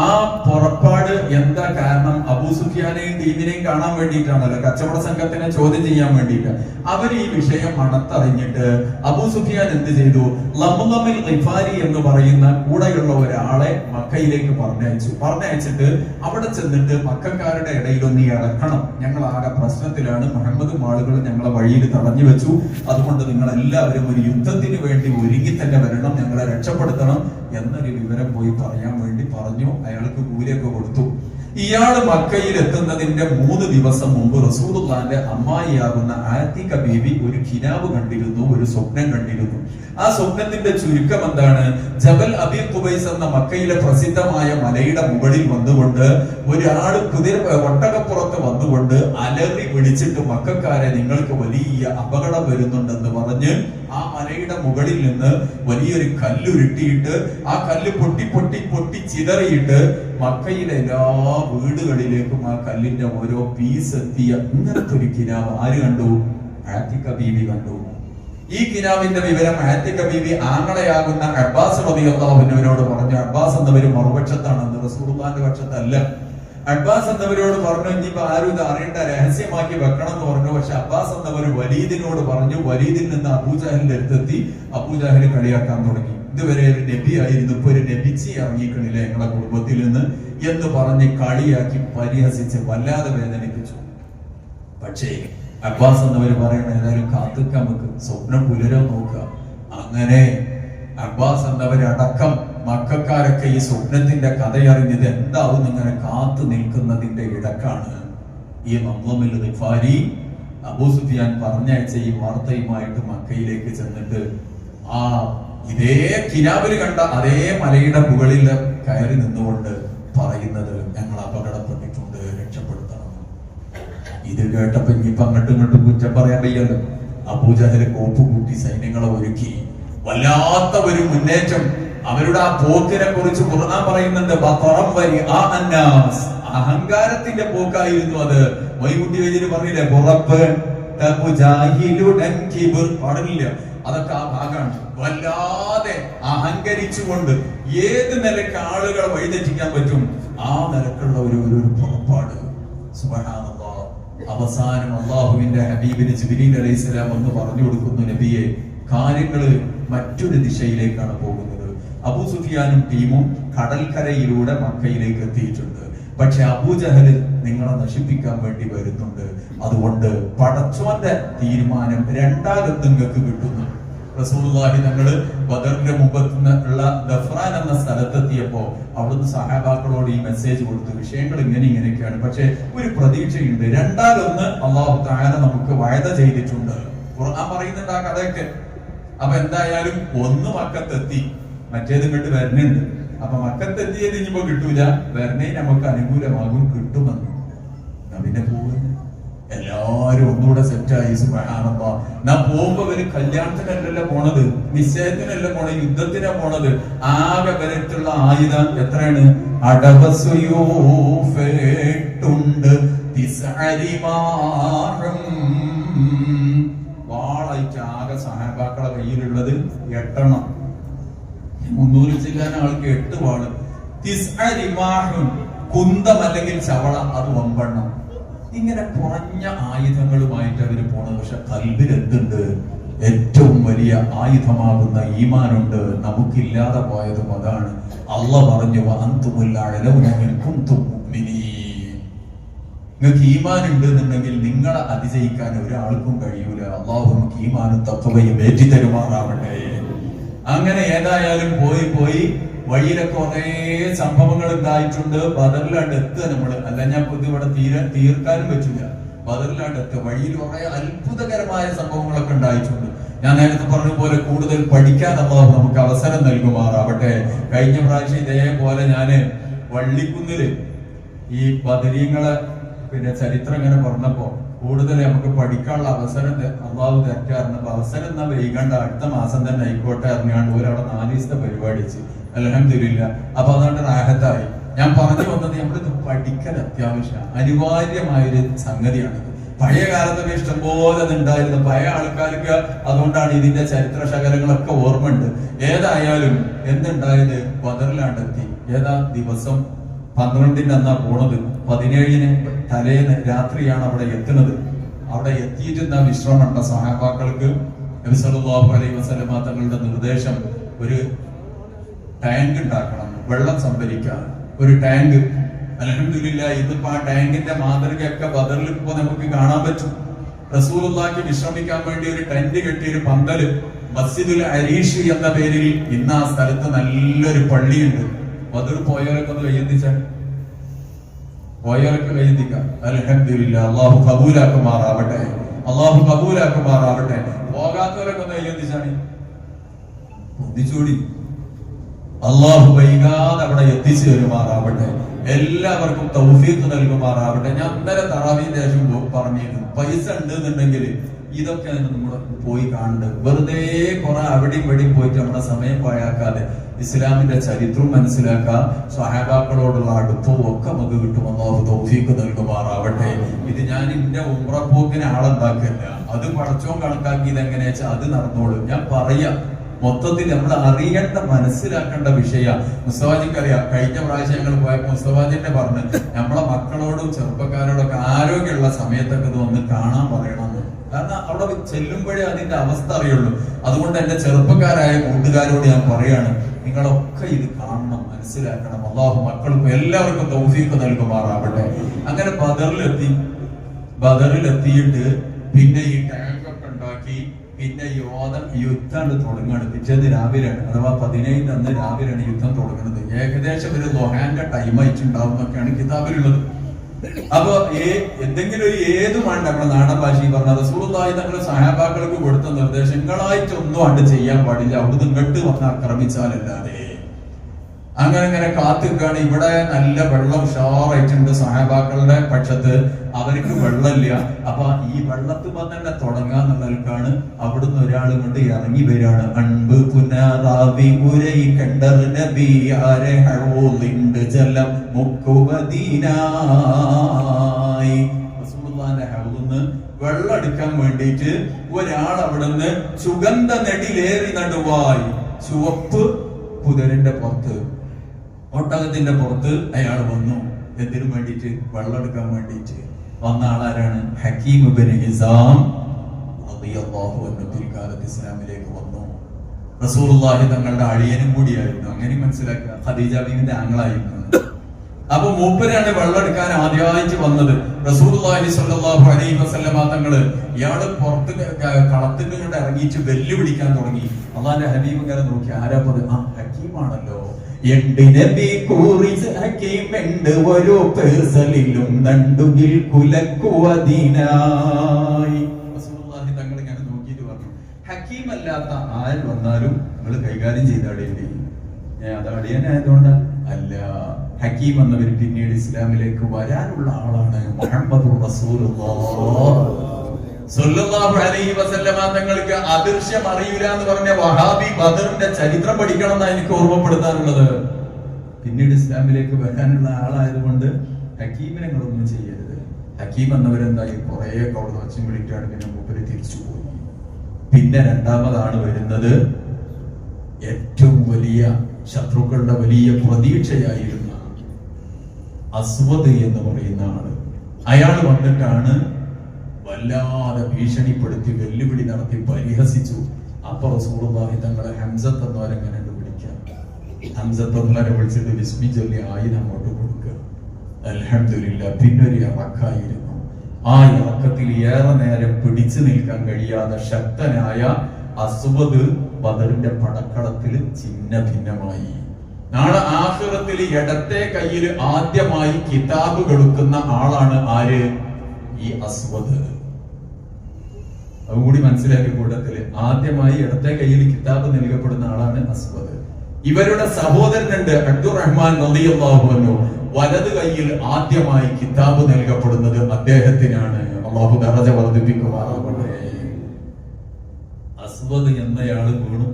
ആ പുറപ്പാട് എന്താ കാരണം? അബൂ സുഫിയാനെയും ടീമിനെയും കാണാൻ വേണ്ടിയിട്ടാണല്ലോ, കച്ചവട സംഘത്തിനെ ചോദ്യം ചെയ്യാൻ വേണ്ടിയിട്ട്. അവർ ഈ വിഷയം മണത്തറിഞ്ഞിട്ട് അബൂ സുഫിയാൻ എന്ത് ചെയ്തു? ലംലമിൽ ഗിഫാരി എന്ന് പറയുന്ന കൂടെയുള്ള ഒരാളെ മക്കയിലേക്ക് പറഞ്ഞയച്ചിട്ട് അവിടെ ചെന്നിട്ട് മക്കക്കാരുടെ ഇടയിലൊന്ന് ഇറക്കണം, ഞങ്ങൾ ആകെ പ്രശ്നത്തിലാണ്, മുഹമ്മദും ആളുകളും ഞങ്ങളെ വഴിയിൽ തടഞ്ഞു വെച്ചു, അതുകൊണ്ട് നിങ്ങൾ എല്ലാവരും ഒരു യുദ്ധത്തിന് വേണ്ടി ഒരുങ്ങി തന്നെ വരണം, ഞങ്ങളെ രക്ഷപ്പെടുത്തണം എന്നൊരു വിവരം പോയി പറയാൻ വേണ്ടി പറഞ്ഞു. അയാൾക്ക് കൂലിയൊക്കെ കൊടുത്തു. ഇയാള് മക്കയിൽ എത്തുന്നതിന്റെ 3 ദിവസം മുമ്പ് റസൂലുള്ളാഹിന്റെ അമ്മായിയാകുന്ന ആതിക ബീവി ഒരു കിനാബ് കണ്ടിരുന്നു, ഒരു സ്വപ്നം കണ്ടിരുന്നു. ആ സ്വപ്നത്തിന്റെ ചുരുക്കം എന്താണ്? ജബൽ അബി ഖുബൈസ് എന്ന മക്കയിലെ പ്രസിദ്ധമായ മലയുടെ മുകളിൽ വന്നുകൊണ്ട് ഒരാള് ഒട്ടകപ്പുറത്ത് വന്നുകൊണ്ട് അലറി വിളിച്ചിട്ട് മക്കക്കാരെ നിങ്ങൾക്ക് വലിയ അപകടം വരുന്നുണ്ടെന്ന് പറഞ്ഞ് ആ മലയുടെ മുകളിൽ നിന്ന് വലിയൊരു കല്ലുരുട്ടിയിട്ട് ആ കല്ല് പൊട്ടി ചിതറിയിട്ട് മക്കയിലെ എല്ലാ വീടുകളിലേക്കും ആ കല്ലിന്റെ ഓരോ പീസ് എത്തിയ ഇങ്ങനത്തെ ഒരു കിനാവ് ആര് കണ്ടു? ആതിക ബീവി കണ്ടു. ഈ കിനാവിന്റെ വിവരം ആതിക ബീവി ആങ്ങളയാകുന്ന അബ്ബാസ് റളിയല്ലാഹു അൻഹുവിനോട് പറഞ്ഞു. അബ്ബാസ് എന്നവര് മറുപക്ഷത്താണെന്ന്, റസൂലുള്ളാഹിന്റെ പക്ഷത്തല്ല. അബ്ബാസ് എന്നവരോട് പറഞ്ഞു, ഇനിയിപ്പോ ആരും ഇത് അറിയേണ്ട, രഹസ്യമാക്കി വെക്കണം എന്ന് പറഞ്ഞു. പക്ഷെ അബ്ബാസ് എന്നവർ വലീദിനോട് പറഞ്ഞു. വലീദിൽ നിന്ന് അബൂജഹലിന്റെ അടുത്തെത്തി. അബൂജഹൽ കളിയാക്കാൻ തുടങ്ങി. ഇതുവരെ ഒരു നബി ആയിരുന്നു, ഇപ്പൊ ഒരു നബിച്ചി ഇറങ്ങിക്കണില്ലേ ഞങ്ങളെ കുടുംബത്തിൽ നിന്ന് എന്ന് പറഞ്ഞ് കളിയാക്കി പരിഹസിച്ച് വല്ലാതെ വേദനിപ്പിച്ചു. പക്ഷേ അബ്ബാസ് എന്നവർ പറയണ ഏതായാലും കാത്തുക്കാൻ നമുക്ക് സ്വപ്നം പുലരാൻ നോക്കുക. അങ്ങനെ അബ്ബാസ് എന്നവരടക്കം മക്കക്കാരൊക്കെ ഈ സ്വപ്നത്തിന്റെ കഥയറിഞ്ഞത് എന്താവും ഇങ്ങനെ കാത്തു നിൽക്കുന്നതിന്റെ ഇടക്കാണ് ഈ മംലൂമുൽ ഗിഫാരി അബൂ സുഫിയാൻ പറഞ്ഞയച്ച ഈ വാർത്തയുമായിട്ട് മക്കയിലേക്ക് ചെന്നിട്ട് ആ ഇതേ കിനാബിൽ കണ്ട അതേ മലയുടെ മുകളിൽ കയറി നിന്നുകൊണ്ട് പറയുന്നത്, ഞങ്ങൾ അപകടപ്പെട്ടിട്ടുണ്ട്, രക്ഷപ്പെടുത്തണം. ഇത് കേട്ടപ്പോ ഇനിയിപ്പൊ അങ്ങോട്ടും ഇങ്ങോട്ടും കുറ്റം പറയാൻ വയ്യല്ലോ. അബൂജഹൽ കോപ്പ് കൂട്ടി സൈന്യങ്ങളെ ഒരുക്കി. വല്ലാത്ത ഒരു മുന്നേറ്റം. അവരുടെ ആ പോക്കിനെ കുറിച്ച് ഖുർആൻ പറയുന്നുണ്ട്, അഹങ്കാരത്തിന്റെ പോക്കായിരുന്നു അത്. വൈകുട്ടി വൈദ്യര് പറഞ്ഞില്ലേ, പാടില്ല, അതൊക്കെ ആ ഭാഗമാണ്. വല്ലാതെ അഹങ്കരിച്ചുകൊണ്ട് ഏത് നിലക്ക് ആളുകളെ വഴിതെറ്റിക്കാൻ പറ്റും ആ നിലക്കുള്ള ഒരു പുറപ്പാട്. സുബ്ഹാനല്ലാഹ്. അവസാനം അള്ളാഹുവിന്റെ ഹബീബിന് ജിബ്രീൽ അലൈഹിസ്സലാം ഒന്ന് പറഞ്ഞു കൊടുക്കുന്നു, നബിയെ കാര്യങ്ങള് മറ്റൊരു ദിശയിലേക്കാണ് പോകുന്നത്. അബൂ സുഫിയാനും ടീമും കടൽക്കരയിലൂടെ മക്കയിലേക്ക് എത്തിയിട്ടുണ്ട്. പക്ഷെ അബൂജഹൽ നിങ്ങളെ നശിപ്പിക്കാൻ വേണ്ടി വരുന്നുണ്ട്. അതുകൊണ്ട് പടച്ചോന്റെ തീരുമാനം രണ്ടാകത്ത് നിങ്ങൾക്ക് കിട്ടുന്നു. റസൂലുള്ളാഹി തങ്ങള് ബദറിന്റെ മുമ്പത്തുള്ള ദഫ്രാൻ എന്ന സ്ഥലത്തെത്തിയപ്പോ അവിടുന്ന് സഹാബാക്കളോട് ഈ മെസ്സേജ് കൊടുത്തു, വിഷയങ്ങൾ ഇങ്ങനെയൊക്കെയാണ്, പക്ഷെ ഒരു പ്രതീക്ഷയുണ്ട്. രണ്ടാലൊന്ന് അല്ലാഹു തആല നമുക്ക് വഅദ ചെയ്തിട്ടുണ്ട്. ഖുർആൻ പറയുന്നുണ്ട് ആ കഥയൊക്കെ. അപ്പൊ എന്തായാലും ഒന്ന് മക്കത്തെത്തി, മറ്റേത് ഇങ്ങോട്ട് വരണുണ്ട്. അപ്പൊ മക്കത്തെത്തിയത് ഇനിയിപ്പോ കിട്ടൂല, വരണേ നമുക്ക് അനുകൂലമാകും, കിട്ടുമെന്ന്. പിന്നെ പോകുന്നു എല്ലാരും ഒന്നുകൂടെ സെറ്റായി. സുബ്ഹാനല്ലാഹ്. നാം പോകുമ്പോ ഒരു കല്യാണത്തിനല്ലല്ലോ പോണത്, നിശ്ചയത്തിനല്ല പോണത്, യുദ്ധത്തിനാ പോണത്. ആകെ വരത്തുള്ള ആയുധം എത്രയാണ്? അടവസുയൂഫേട്ടുണ്ട് വാളായിട്ട് ആകെ സഹാബാക്കളെ കയ്യിലുള്ളത് 8 എണ്ണം. 300 ചില്ലാൻ ആൾക്ക് 8 വാള്. കുന്തം അല്ലെങ്കിൽ ചവള അത് 9 എണ്ണം. ഇങ്ങനെ കുറഞ്ഞ ആയുധങ്ങളുമായിട്ട് അവര് പോണത്. പക്ഷെ കൽബിൽ എന്തുണ്ട്? ഏറ്റവും വലിയ ആയുധമാകുന്ന ഈമാനുണ്ട്. നമുക്കില്ലാതെ പോയതും അതാണ്. അല്ലാഹ് പറഞ്ഞു, നിങ്ങൾക്ക് ഈമാൻ ഉണ്ട് എന്നുണ്ടെങ്കിൽ നിങ്ങളെ അതിജയിക്കാൻ ഒരാൾക്കും കഴിയൂല. അള്ളാഹു നമുക്ക് ഈമാനും തഖ്വയും ഏറ്റി തരുമാറാവട്ടെ. അങ്ങനെ ഏതായാലും പോയി വഴിയിലൊക്കെ കുറെ സംഭവങ്ങൾ ഉണ്ടായിട്ടുണ്ട്. ബദറിലാണ്ട് എത്തുക നമ്മള്, അല്ല ഞാൻ ഇവിടെ തീർക്കാനും പറ്റില്ല. ബദറിലാണ്ട് എത്തുക. വഴിയിൽ കുറെ അത്ഭുതകരമായ സംഭവങ്ങളൊക്കെ ഉണ്ടായിട്ടുണ്ട്. ഞാൻ നേരത്തെ പറഞ്ഞ പോലെ കൂടുതൽ പഠിക്കാൻ അല്ലാഹു നമുക്ക് അവസരം നൽകുമാറാവട്ടെ. കഴിഞ്ഞ പ്രാവശ്യം ഇതേപോലെ ഞാന് വള്ളിക്കുന്നില് ഈ ബദരീങ്ങളെ ചരിത്രം ഇങ്ങനെ പറഞ്ഞപ്പോ കൂടുതൽ നമുക്ക് പഠിക്കാനുള്ള അവസരം അള്ളാഹു തെറ്റാറുണ്ട്. അവസരം എന്നാ വൈകണ്ട, അടുത്ത മാസം തന്നെ ആയിക്കോട്ടെ അറിഞ്ഞാണ്ട് ഒരവിടെ 4 ദിവസത്തെ പരിപാടി വെച്ച് അൽഹംദുലില്ലാ. അപ്പൊ അതുകൊണ്ട് റാഹത്തായി. ഞാൻ പറഞ്ഞു വന്നത് നമ്മളിത് പഠിക്കൽ അത്യാവശ്യം അനിവാര്യമായൊരു സംഗതിയാണ്. പഴയ കാലത്തൊക്കെ ഇഷ്ടംപോലെ ഉണ്ടായിരുന്നു പഴയ ആൾക്കാർക്ക്. അതുകൊണ്ടാണ് ഇതിന്റെ ചരിത്ര ശകലങ്ങളൊക്കെ ഓർമ്മയുണ്ട്. ഏതായാലും എന്തുണ്ടായത്? ബദറിലാണ്ടെത്തി. ഏതാ ദിവസം? 12-ന് അന്നാ പോണത്. 17-ന് തലേന്ന് രാത്രിയാണ് അവിടെ എത്തുന്നത്. അവിടെ എത്തിയിട്ട് വിശ്രമണ്ട സഹാബാക്കൾക്ക് നബി സല്ലല്ലാഹു അലൈഹി വസല്ലം തങ്ങളുടെ നിർദ്ദേശം, ഒരു ടാങ്ക് ഉണ്ടാക്കണം, വെള്ളം സംഭരിക്കാൻ ഒരു ടാങ്ക്. അൽഹംദുലില്ലാ, ഇതിപ്പോ ആ ടാങ്കിന്റെ മാതൃകയൊക്കെ ബദറിൽ ഇപ്പോ നമുക്ക് കാണാൻ പറ്റും. റസൂലുള്ളാഹിക്ക് വിശ്രമിക്കാൻ വേണ്ടി ഒരു ടെന്റ് കെട്ടി, ഒരു പന്തല്, മസ്ജിദുൽ അരീഷ് എന്ന പേരിൽ ഇന്ന് ആ സ്ഥലത്ത് നല്ലൊരു പള്ളിയുണ്ട്. ബദർ പോയവരൊക്കെ ഒന്ന് കയ്യെത്തിച്ചാൽ പോയവരൊക്കെ കയ്യെത്തിക്കാം. അൽഹംദുലില്ലാ, അള്ളാഹു കബൂലാക്കുമാറാവട്ടെ, അള്ളാഹു കബൂലാക്കുമാറാവട്ടെ. പോകാത്തവരൊക്കെ ഒന്ന് കയ്യെത്തിച്ചാണ് ഒന്നിച്ചൂടി. അള്ളാഹു വൈകാതെ അവിടെ എത്തിച്ചു തരുമാറാവട്ടെ. എല്ലാവർക്കും തൗഫീഖ് നൽകുമാറാവട്ടെ. ഞാൻ ഇന്നലെ തറാവീന്റെ ശേഷം പറഞ്ഞിരുന്നു, പൈസ ഉണ്ട് എന്നുണ്ടെങ്കിൽ ഇതൊക്കെ നമ്മൾ പോയി കാണുന്നുണ്ട്. വെറുതെ കുറെ അവിടെയും ഇവിടെയും പോയിട്ട് നമ്മുടെ സമയം പാഴാക്കാതെ ഇസ്ലാമിന്റെ ചരിത്രവും മനസ്സിലാക്കാം, സ്വഹാബാക്കളോടുള്ള അടുപ്പവും ഒക്കെ നമുക്ക് കിട്ടും. അല്ലാഹു തൗഫീഖ് നൽകുമാറാവട്ടെ. ഇത് ഞാൻ എന്റെ ഉംറപ്പോക്കിന് ആളുണ്ടാക്കില്ല, അത് പടച്ചോൻ കണക്കാക്കിയത് എങ്ങനെയാ വെച്ചാൽ അത് നടന്നോളൂ. ഞാൻ പറയാം, മൊത്തത്തിൽ നമ്മൾ അറിയേണ്ട മനസ്സിലാക്കേണ്ട വിഷയ. മുസ്തഫാജിക്ക് അറിയാം, കഴിഞ്ഞ പ്രാവശ്യം ഞങ്ങൾ പോയപ്പോ മുസ്തഫാജിന്റെ പറഞ്ഞ് നമ്മളെ മക്കളോടും ചെറുപ്പക്കാരോടൊക്കെ ആരോഗ്യമുള്ള സമയത്തൊക്കെ ഇത് വന്ന് കാണാൻ പറയണമെന്ന്. കാരണം അവിടെ ചെല്ലുമ്പോഴേ അതിന്റെ അവസ്ഥ അറിയുള്ളൂ. അതുകൊണ്ട് എന്റെ ചെറുപ്പക്കാരായ കൂട്ടുകാരോട് ഞാൻ പറയാണ്, നിങ്ങളൊക്കെ ഇത് കാണണം, മനസ്സിലാക്കണം. അല്ലാഹു മക്കൾക്കും എല്ലാവർക്കും തൗഫീഖ് നൽകുമാറാവട്ടെ. അങ്ങനെ ബദറിലെത്തിയിട്ട് പിന്നെ ഈ ടാങ്കൊക്കെ ഉണ്ടാക്കി, പിന്നെ യുദ്ധം തുടങ്ങുകയാണ്. പിറ്റേന്ന് രാവിലെയാണ്, അഥവാ 17 അന്ന് രാവിലെയാണ് യുദ്ധം തുടങ്ങുന്നത്. ഏകദേശം ഒരു ദുഹാന്റെ ടൈം അയച്ചുണ്ടാവും എന്നൊക്കെയാണ് കിതാബിലുള്ളത്. അപ്പൊ എന്തെങ്കിലും ഒരു ഏതുമാണ് നമ്മുടെ നാടൻ ഭാഷയിൽ പറഞ്ഞ റസൂലുള്ളാഹി തങ്ങളുടെ സഹാബാക്കൾക്ക് കൊടുത്ത നിർദ്ദേശങ്ങളായിട്ടൊന്നും അത് ചെയ്യാൻ പാടില്ല. അവിടുന്ന് ഇങ്ങോട്ട് വന്ന് ആക്രമിച്ചാലല്ലാതെ. അങ്ങനെ കാത്തിക്കാണ്. ഇവിടെ നല്ല വെള്ളം ഉഷാറായിട്ടുണ്ട് സഹാബാക്കളുടെ പക്ഷത്ത്, അവർക്ക് വെള്ളമില്ല. അപ്പൊ ഈ വെള്ളത്തിൽ തന്നെ തുടങ്ങാന്നുള്ളവർക്കാണ് അവിടുന്ന് ഒരാൾ കൊണ്ട് ഇറങ്ങി വരികയാണ്. അൻപ് പുനറാവി ഉരൈ കണ്ടർ നബി ആരെ ഹൗലിണ്ട് ജലം മുക്കുവദീനായി. റസൂലുള്ളാഹിന്റെ ഹൗലിന്ന് വെള്ളം എടുക്കാൻ വേണ്ടിയിട്ട് ഒരാൾ അവിടുന്ന് സുഗന്ധ നെടിലേറി നടുവായി ചുവപ്പ് കുതിരന്റെ പുറത്ത്, ഒട്ടകത്തിന്റെ പുറത്ത് അയാൾ വന്നു. എന്തിനു വേണ്ടിയിട്ട്? വെള്ളം എടുക്കാൻ വേണ്ടിയിട്ട് വന്ന ആളാരാണ്? ഹക്കീം ഇബ്നു ഹിസാം റളിയല്ലാഹു അൻഹു പിൽക്കാലത്ത് ഇസ്ലാമിലേക്ക് വന്നു. റസൂലുള്ളാഹി തങ്ങളുടെ അളിയനും കൂടിയായിരുന്നു. അങ്ങനെ മനസ്സിലാക്കുക, ഖദീജ ബീവിന്റെ ആങ്ങളായിരുന്നു. അപ്പൊ മൂപ്പരാണ് വെള്ളം എടുക്കാൻ ആദ്യമായിട്ട് വന്നത്. റസൂലുള്ളാഹി സ്വല്ലല്ലാഹു അലൈഹി വസല്ലമ തങ്ങള് ഇയാള് പുറത്ത് കളത്തിൽ കൊണ്ട് ഇറങ്ങിയിട്ട് വെല്ലുവിളിക്കാൻ തുടങ്ങി. അള്ളാന്റെ ഹബീബ് ഇങ്ങനെ നോക്കി, ആരാ പത്? ആ ഹക്കീമാണല്ലോ. ഒരു പേഴ്സലിലും നണ്ടുകിൽ കുലക്കുവതിനായി. റസൂലുള്ളാഹി തങ്ങൾ ഇങ്ങനെ നോക്കിയിട്ട് പറഞ്ഞു, ഹക്കീം അല്ലാത്ത ആര് വന്നാലും നിങ്ങൾ കൈകാര്യം ചെയ്താടേണ്ടി. അത് അടിയനായതുകൊണ്ട് അല്ല, ഹക്കീം എന്നവർ പിന്നീട് ഇസ്ലാമിലേക്ക് വരാനുള്ള ആളാണ്. മുഹമ്മദുർ റസൂലുള്ളാഹ് സ്വല്ലല്ലാഹു അലൈഹി വസല്ലമ തങ്ങൾക്ക് അദൃശ്യം അറിയില്ല എന്ന് പറഞ്ഞ വഹാബി ബദറിന്റെ ചരിത്രം പഠിക്കണം എന്നാണ് എനിക്ക് ഓർമ്മപ്പെടുത്താനുള്ളത്. പിന്നീട് ഇസ്ലാമിലേക്ക് വരാനുള്ള ആളായതുകൊണ്ട് ഹക്കീമിനെ നിങ്ങളൊന്നും ചെയ്യരുത്. ഹക്കീം എന്നവരെന്തായി കുറെ അവിടുന്ന് വച്ചും വിളിക്കാണ്. പിന്നെ മൂപ്പര് തിരിച്ചു പോയി. പിന്നെ രണ്ടാമതാണ് വരുന്നത് ഏറ്റവും വലിയ ശത്രുക്കളുടെ വലിയ പ്രതീക്ഷയായിരുന്ന അസ്വദ് എന്ന് പറയുന്ന ആള്. അയാൾ വന്നിട്ടാണ് വല്ലാതെ ഭീഷണിപ്പെടുത്തി വെല്ലുവിളി നടത്തി പരിഹസിച്ചു. അപ്പൊ റസൂലുള്ളാഹി തങ്ങളെ ഹംസത്ത് എന്നവരെങ്ങനെ വിളിക്കാം? ഹംസത്ത് എന്നവരെ വിളിച്ചിട്ട് ബിസ്മി ചൊല്ലി ആയുധം അങ്ങോട്ട് കൊടുക്കുക. അൽഹംദുലില്ലാ. പിന്നൊരു ഇറക്കായിരുന്നു. ആ ഇറക്കത്തിൽ ഏറെ നേരം പിടിച്ചു നിൽക്കാൻ കഴിയാതെ ശക്തനായ അസ്വദ് ബദറിന്റെ പടക്കളത്തിൽ ചിന്ന ഭിന്നമായി. നാളെ ആഖിറത്തിൽ ഇടത്തെ കയ്യിൽ ആദ്യമായി കിതാബ് കൊടുക്കുന്ന ആളാണ് ആര്? ഈ അസ്വദ്. അതുകൂടി മനസ്സിലാക്കിയ കൂട്ടത്തില് ആദ്യമായി ഇടത്തെ കയ്യിൽ കിതാബ് നൽകപ്പെടുന്ന ആളാണ് അസ്വദ്. ഇവരുടെ സഹോദരനുണ്ട് അബ്ദുറഹ്മാൻ റളിയല്ലാഹു അൻഹു. വലത് കയ്യിൽ ആദ്യമായി കിതാബ് നൽകപ്പെടുന്നത് അദ്ദേഹത്തിനാണ്. അല്ലാഹു ദറജ വർദ്ധിപ്പിക്കുമാറാകട്ടെ. അസ്വദ് എന്നയാള് വീണു.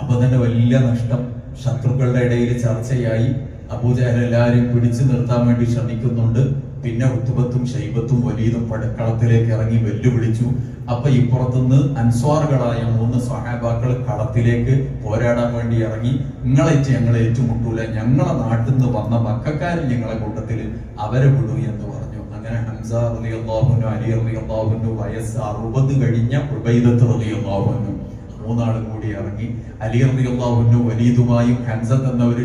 അപ്പൊ തന്നെ വലിയ നഷ്ടം. ശത്രുക്കളുടെ ഇടയിൽ ചർച്ചയായി. അബൂജഹൽ എല്ലാവരും പിടിച്ചു നിർത്താൻ വേണ്ടി ശ്രമിക്കുന്നുണ്ട്. പിന്നെ ഉത്തുബത്തും ഷൈബത്തും വലീദും പടക്കളത്തിലേക്ക് ഇറങ്ങി വെല്ലുവിളിച്ചു. അപ്പൊ ഇപ്പുറത്തുനിന്ന് അൻസ്വാറുകളായ 3 സ്വഹാബാക്കൾ കളത്തിലേക്ക് പോരാടാൻ വേണ്ടി ഇറങ്ങി. ഞങ്ങളെ ഏറ്റുമുട്ടൂല, ഞങ്ങളെ നാട്ടിൽ നിന്ന് വന്ന മക്കാരും ഞങ്ങളെ കൂട്ടത്തില് അവരെ വിടൂ എന്ന് പറഞ്ഞു. അങ്ങനെ ഹംസ റളിയല്ലാഹു അൻഹു, അലി റളിയല്ലാഹു അൻഹു, വയസ്സ് 60 കഴിഞ്ഞ ഉബൈദത്ത് റളിയല്ലാഹു അൻഹു 3 ആളും കൂടി ഇറങ്ങി. അലി റളിയല്ലാഹു അൻഹു വലീദുമായും ഹംസത്ത് എന്നവര്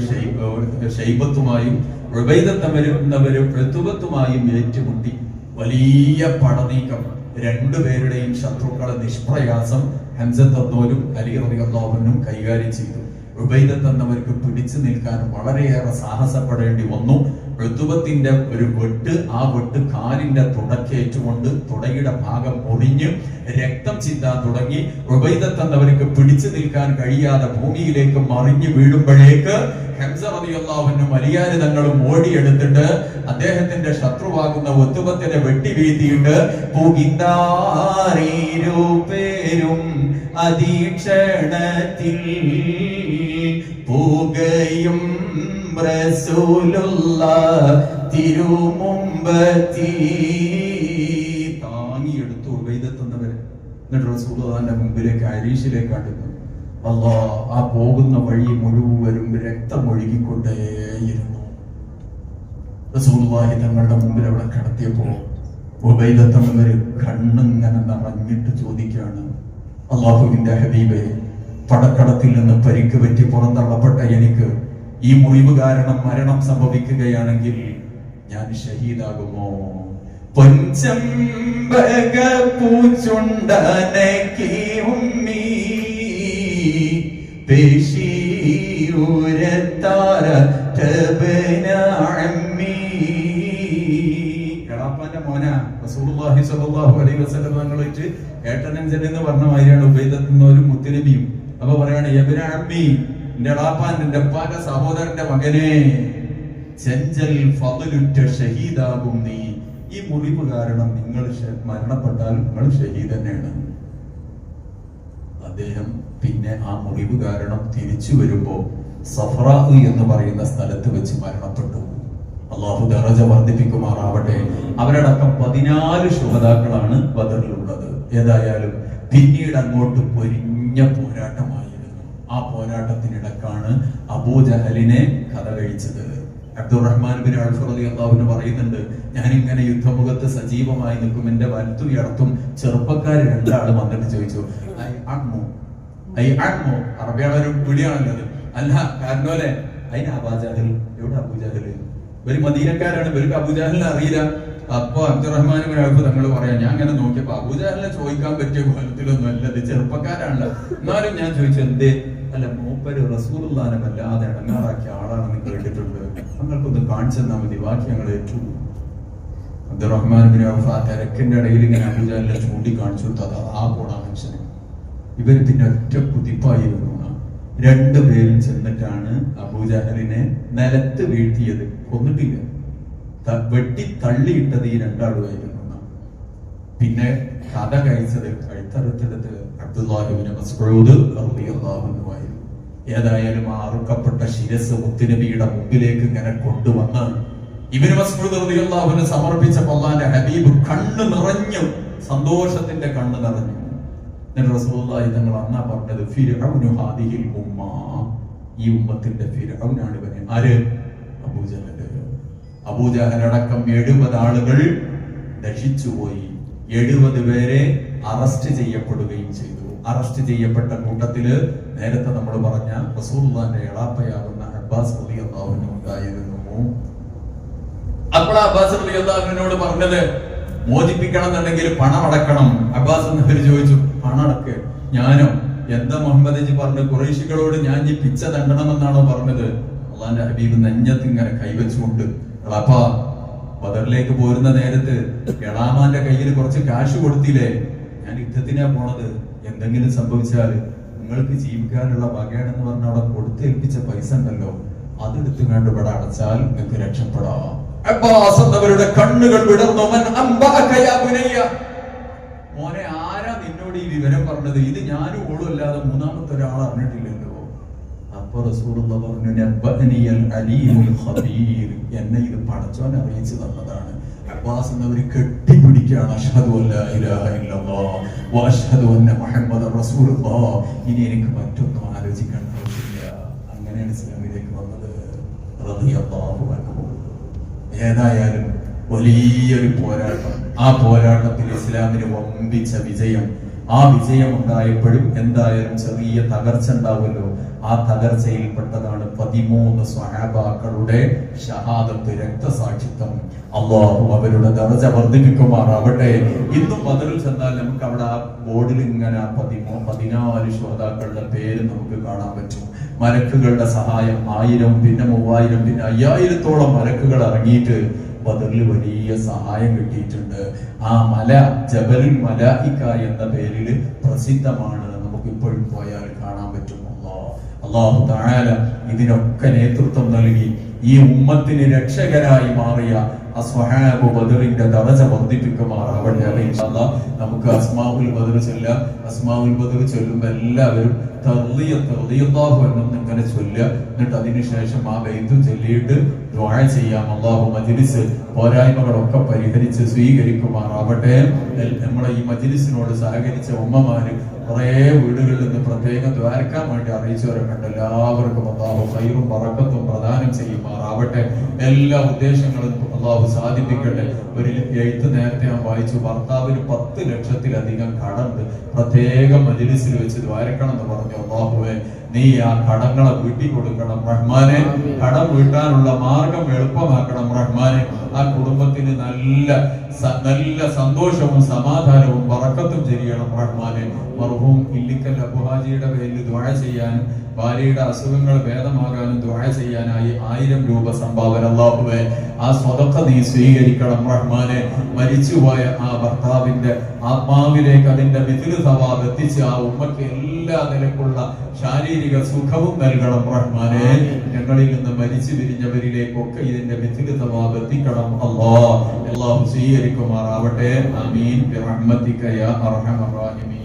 ഷൈബത്തുമായും ഉബൈദത്ത് എന്നവര് ഉത്തുബത്തുമായും ഏറ്റുമുട്ടി. വലിയ പടനീക്കം. രണ്ടുപേരുടെയും ശത്രുക്കളെ നിഷ്പ്രയാസം ഹംസത്ത് എന്നവരും അലി റളിയല്ലാഹു അൻഹു കൈകാര്യം ചെയ്തു. ഉബൈദത്ത് എന്നവർക്ക് പിടിച്ചു നിൽക്കാൻ വളരെയേറെ സാഹസപ്പെടേണ്ടി വന്നു. ഉത്തുബത്തിന്റെ ഒരു വെട്ട്, ആ വെട്ട് കാലിന്റെ തുടക്കേറ്റുകൊണ്ട് തുടയുടെ ഭാഗം ഒടിഞ്ഞ് രക്തം ചിന്താൻ തുടങ്ങി. ഉബൈദത്ത് എന്നവർക്ക് പിടിച്ചു നിൽക്കാൻ കഴിയാതെ ഭൂമിയിലേക്ക് മറിഞ്ഞു വീഴുമ്പോഴേക്ക് ഹംസ റളിയല്ലാഹു അൻഹു വലിയാര് തങ്ങളും ഓടിയെടുത്തിട്ട് അദ്ദേഹത്തിന്റെ ശത്രുവാകുന്ന ഉത്തുബത്തിനെ വെട്ടി വീഴ്ത്തിയിട്ട് പേരും അതീക്ഷണത്തിൽ പോകുകയും തിരുമുമ്പത്തി താങ്ങിയെടുത്തു ഉബൈദത്ത് എന്നവര്. എന്നിട്ട് റസൂലുള്ളാഹിന്റെ മുമ്പിലേക്ക് അരീശിലേക്ക് അടുത്തു. അല്ലാഹ് ആ പോകുന്ന വഴി മുഴുവനും രക്തമൊഴുകിക്കൊണ്ടേയിരുന്നു. റസൂലുള്ളാഹി തങ്ങളുടെ മുമ്പിൽ അവിടെ കിടത്തിയപ്പോ ഉബൈദ തങ്ങൾ കണ്ണിങ്ങനെ നിറഞ്ഞിട്ട് ചോദിക്കുകയാണ്, അല്ലാഹുവിന്റെ ഹബീബേ, പടക്കളത്തിൽ നിന്ന് പരിക്ക് പറ്റി പുറന്തള്ളപ്പെട്ട എനിക്ക് ഈ മുറിവ് കാരണം മരണം സംഭവിക്കുകയാണെങ്കിൽ ഞാൻ ഷഹീദാകുമോ? പൊൻചമ്പക പൂച്ചുണ്ടനക്കി ഉമ്മീ പേശിയൂരത്താര തബന അമ്മീ. എളാപ്പാന്റെ മോനാ റസൂലുള്ളാഹി സ്വല്ലല്ലാഹു അലൈഹി വസല്ലം തങ്ങളായിട്ട് ഏട്ടനഞ്ചൻ എന്ന് പറഞ്ഞ മാതിരിയാണ് ഉബൈദത്തുന്നവരും മുത്തനബിയും. അപ്പൊ പറയാണ്, യബ്ന അമ്മി, എന്റെ എളാപ്പാൻ, എന്റെ ഉപ്പാന്റെ സഹോദരന്റെ മകനെ, ചെഞ്ചൽ ഫളലുറ്റ ഷഹീദാകും നീ. ഈ മുറിവ് കാരണം നിങ്ങൾ മരണപ്പെട്ടാൽ നിങ്ങൾ ഷഹീദ് തന്നെയാണ്. അദ്ദേഹം പിന്നെ ആ മുറിവ് കാരണം തിരിച്ചു വരുമ്പോ സഫ്രാ എന്ന് പറയുന്ന സ്ഥലത്ത് വെച്ച് മരണപ്പെട്ടു. അള്ളാഹു ദറജ വർദ്ധിപ്പിക്കുമാറാവട്ടെ. അവരടക്കം 14 ശുഹദാക്കളാണ് ബദറിലുള്ളത്. ഏതായാലും പിന്നീട് അങ്ങോട്ട് പൊരിഞ്ഞ പോരാട്ടമായിരുന്നു. ആ പോരാട്ടത്തിനിടക്കാണ് അബൂജഹലിനെ കഥ കഴിച്ചത്. അബ്ദുറഹ്മാൻ ബിൻ ഔഫ് റളിയല്ലാഹു അൻഹു പറയുന്നുണ്ട്, ഞാനിങ്ങനെ യുദ്ധമുഖത്ത് സജീവമായി നിൽക്കും, എന്റെ വലത്തും ഇടത്തും ചെറുപ്പക്കാർ 2 ആള് വന്നിട്ട് ചോദിച്ചു, അറബിയാണ് ഒരു പിടിയാണല്ലത്, അല്ല കാരണോലെ അതിന് അബൂജഹൽ, എവിടെ അബൂജഹൽ? ഇവര് മദീനക്കാരാണ്, ഇവർക്ക് അബൂജഹലിനെ അറിയില്ല. അപ്പൊ അബ്ദുറഹ്മാൻ ബിൻ ഔഫ് തങ്ങൾ പറയാം, ഞാൻ അങ്ങനെ നോക്കിയപ്പോ അബൂജഹലിനെ ചോദിക്കാൻ പറ്റിയ കോലത്തിലൊന്നും അല്ലത്, ചെറുപ്പക്കാരാണല്ലോ. എന്നാലും ഞാൻ ചോദിച്ചു, എന്തേ? അല്ല, മൂപ്പര് റസൂലുള്ളാഹിനെ വല്ലാതെ ഇടങ്ങാറാക്കിയ ആളാണെന്ന് കേട്ടിട്ടുണ്ട്, ഞങ്ങൾക്കൊന്ന് കാണിച്ചു തന്നാൽ മതി, ബാക്കി ഞങ്ങൾ ഏറ്റു. അബ്ദുറഹ്മാൻ ബിൻ ഔഫ് ആ തിരക്കിന്റെ ഇടയിൽ ഇങ്ങനെ അബൂജഹലിനെ ചൂണ്ടിക്കാണിച്ചു കൊടുത്തത് ആ പോണ മനുഷ്യന്. ഇവര് പിന്നെ ഒറ്റ കുതിപ്പായിരുന്നു. 2 പേരും ചെന്നിട്ടാണ് അബൂജഹലിനെ നിലത്ത് വീഴ്ത്തിയത്, കൊന്നിട്ടില്ല, വെട്ടി തള്ളിയിട്ടത് ഈ 2 ആളുമായിരുന്നു. പിന്നെ കഥ കഴിച്ചത് കഴുത്തറുത്തെടുത്ത് അബ്ദുല്ലാഹി ഇബ്നു മസ്ഊദ് റളിയല്ലാഹു അൻഹു ആയിരുന്നു. ഏതായാലും ആ അറുക്കപ്പെട്ട ശിരസ് മുത്തുനബിയുടെ മുമ്പിലേക്ക് ഇങ്ങനെ കൊണ്ടുവന്ന് ഇബ്നു മസ്ഊദ് റളിയല്ലാഹു അൻഹു സമർപ്പിച്ചപ്പോൾ അല്ലാഹുവിന്റെ ഹബീബ് കണ്ണ് നിറഞ്ഞു, സന്തോഷത്തിന്റെ കണ്ണ് നിറഞ്ഞു. റസൂലുള്ളാഹി തങ്ങൾ അന്നാ പറഞ്ഞത്, ഫിർഔനു ഹാദിഹിൽ ഉമ്മ, ഈ ഉമ്മത്തിന്റെ ഫിർഔനാണ് ഇവന്. ആര്? അബൂജഹൽ. അബൂജഹൽ അടക്കം 70 ആളുകൾ നശിച്ചുപോയി. 70 പേരെ അറസ്റ്റ് ചെയ്യപ്പെടുകയും ചെയ്തു. അറസ്റ്റ് ചെയ്യപ്പെട്ട കൂട്ടത്തില് നേരത്തെ നമ്മൾ പറഞ്ഞ റസൂലുള്ളാഹിന്റെ എളാപ്പയാകുന്ന അബ്ബാസ് റളിയല്ലാഹു അൻഹു ഉണ്ടായിരുന്നു. അപ്പോൾ അബ്ബാസ് റളിയല്ലാഹു അൻഹുവിനോട് പറഞ്ഞത്, മോചിപ്പിക്കണം എന്നുണ്ടെങ്കിൽ പണം അടക്കണം. അബ്ബാസ് എന്നവര് ചോദിച്ചു, പണം അടക്ക്? ഞാനോ? എന്താ മുഹമ്മദ് ജി പറഞ്ഞു, ഖുറൈശികളോട് ഞാൻ ഈ പിച്ച തണ്ടണമെന്നാണോ പറഞ്ഞത്? അള്ളാന്റെ ഹബീബ് നെഞ്ഞത്ത് ഇങ്ങനെ കൈവച്ചുകൊണ്ട്, എളാപ്പാ, ബദറിലേക്ക് പോരുന്ന നേരത്ത് എളാമാന്റെ കയ്യിൽ കുറച്ച് കാശ് കൊടുത്തില്ലേ? ഞാൻ യുദ്ധത്തിനാ പോണത്, എന്തെങ്കിലും സംഭവിച്ചാൽ നിങ്ങൾക്ക് ജീവിക്കാനുള്ള വകയാണെന്ന് പറഞ്ഞ അവിടെ കൊടുത്തേൽപ്പിച്ച പൈസ ഉണ്ടല്ലോ, അതെടുത്ത് കണ്ട് ഇവിടെ അടച്ചാൽ നിങ്ങൾക്ക് രക്ഷപ്പെടാം. അബ്ബാസ് എന്നവരുടെ കണ്ണുകൾ വിടർന്നു. മോനെ, ആരാ നിന്നോട് ഈ വിവരം പറഞ്ഞത്? ഇത് ഞാനും ഓളും അല്ലാതെ മൂന്നാമത്തെ ഒരാൾ അറിഞ്ഞിട്ടില്ലല്ലോ. അപ്പൊ റസൂലുള്ളാഹി പറഞ്ഞു, നബ്ബഅനിയൽ അലീമുൽ ഖബീർ, എന്നെ ഇത് പടച്ചോൻ അറിയിച്ചു തന്നതാണ്. അബ്ബാസ് എന്നവര് കെട്ടിപ്പിടിക്കുകയാണ്, അഷ്ഹദു അല്ലാ ഇലാഹ ഇല്ലല്ലാഹ് വ അഷ്ഹദു അന്ന മുഹമ്മദൻ റസൂലുള്ളാഹ്. ഇനി എനിക്ക് മറ്റൊന്നും ആലോചിക്കാൻ ആവശ്യമില്ല. അങ്ങനെയാണ് ഇസ്ലാമിലേക്ക് വന്നത്. റളിയല്ലാഹു അൻഹു. ഏതായാലും വലിയൊരു പോരാട്ടം. ആ പോരാട്ടത്തിൽ ഇസ്ലാമിന് വമ്പിച്ച വിജയം. ആ വിജയം ഉണ്ടായപ്പോഴും എന്തായാലും ചെറിയ തകർച്ച ഉണ്ടാവുമല്ലോ. ആ തകർച്ചയിൽപ്പെട്ടതാണ് 13 സ്വഹാബാക്കളുടെ ഷഹാദത്ത്, രക്തസാക്ഷിത്വം. അല്ലാഹു അവരുടെ ദർജ വർദ്ധിപ്പിക്കുമാറാവട്ടെ. ഇന്നും ബദറിൽ ചെന്നാൽ നമുക്ക് അവിടെ ആ ബോർഡിൽ ഇങ്ങനെ 14 ശുഹദാക്കളുടെ പേര് നമുക്ക് കാണാൻ പറ്റും. മലക്കുകളുടെ സഹായം 1000, പിന്നെ 3000, പിന്നെ 5000-ഓളം മലക്കുകൾ ഇറങ്ങിയിട്ട് ബദറിൽ വലിയ സഹായം കിട്ടിയിട്ടുണ്ട്. ആ മല ജബലുൽ മലായിക എന്ന പേരിൽ പ്രസിദ്ധമാണ്. നമുക്ക് ഇപ്പോഴും പോയാൽ കാണാൻ പറ്റും. അല്ലാഹു തആല ഇതിനൊക്കെ നേതൃത്വം നൽകി ഈ ഉമ്മത്തിന് രക്ഷകരായി മാറിയ അസ്വഹാബു ബദറിന്റെ ദറജ വർദ്ധിപ്പിക്കുമാറാവട്ടെ. ഇൻഷാഅല്ലാഹ് നമുക്ക് അസ്മാഉൽ ബദർ ചൊല്ലാം. അസ്മാഉൽ ബദർ ചൊല്ലുമ്പോൾ എല്ലാവരും റളിയല്ലാഹു അൻഹു ഇങ്ങനെ ചൊല്ലുക. എന്നിട്ട് അതിനുശേഷം ആ ബൈത്ത് ചൊല്ലിയിട്ട് ദുആ ചെയ്യാം. അല്ലാഹു മജ്ലിസ് പോരായ്മകളൊക്കെ പരിഹരിച്ച് സ്വീകരിക്കുമാറാവട്ടെ. നമ്മളെ ഈ മജ്ലിസിനോട് സഹകരിച്ച ഉമ്മമാര് കുറേ വീടുകളിൽ നിന്ന് പ്രത്യേകം ദ്വാരക്കാൻ വേണ്ടി അറിയിച്ചവരൊക്കെ ഉണ്ട്. എല്ലാവർക്കും അല്ലാഹു ഖൈറും ബറക്കത്തും പ്രദാനം ചെയ്യുമാറാവട്ടെ. എല്ലാ ഉദ്ദേശങ്ങളും അല്ലാഹു സാധിപ്പിക്കട്ടെ. ഒരു എഴുത്ത് നേരത്തെ ഞാൻ വായിച്ചു, ഭർത്താവിന് 10 ലക്ഷത്തിലധികം കടമുണ്ട്, പ്രത്യേകം മജ്‌ലിസിൽ വെച്ച് ദ്വാരക്കണം എന്ന് പറഞ്ഞു. അല്ലാഹുവേ, നീ ആ കടങ്ങളെ വീട്ടി കൊടുക്കണം റഹ്മാനെ. കടം വീട്ടാനുള്ള മാർഗം എളുപ്പമാക്കണം റഹ്മാനെ. ആ കുടുംബത്തിന് നല്ല സന്തോഷവും സമാധാനവും ബറക്കത്തും ചെയ്യണം റഹ്മാനെ. മർഹൂം ഇല്ലിക്കൽ അബുഹാജിയുടെ പേരിൽ ദുആ ചെയ്യാനും ഭാര്യയുടെ അസുഖങ്ങൾ ഭേദമാകാനും ദുആ ചെയ്യാനായി 1000 രൂപ സംഭാവന അല്ലാഹുവേ, ആ സ്വതക്ക നീ സ്വീകരിക്കണം റഹ്മാനെ. മരിച്ചുപോയ ആ ഭർത്താവിന്റെ ആത്മാവിലേക്ക് അതിന്റെ മിഥില് സവാബ് എത്തിച്ച് ആ ഉമ്മക്ക് എല്ലാ നിലക്കുള്ള ശാരീരിക സുഖവും നൽകണം റഹ്മാനെ. ഞങ്ങളിൽ നിന്ന് മരിച്ചു പിരിഞ്ഞവരിലേക്കൊക്കെ ഇതിന്റെ മിഥില് സവാബ് എത്തിക്കണം അല്ലാഹു സ്വീകരിക്കുമാറാവട്ടെ. ആമീൻ ബിറഹ്മതിക യാ അർഹമർ റഹീമീൻ.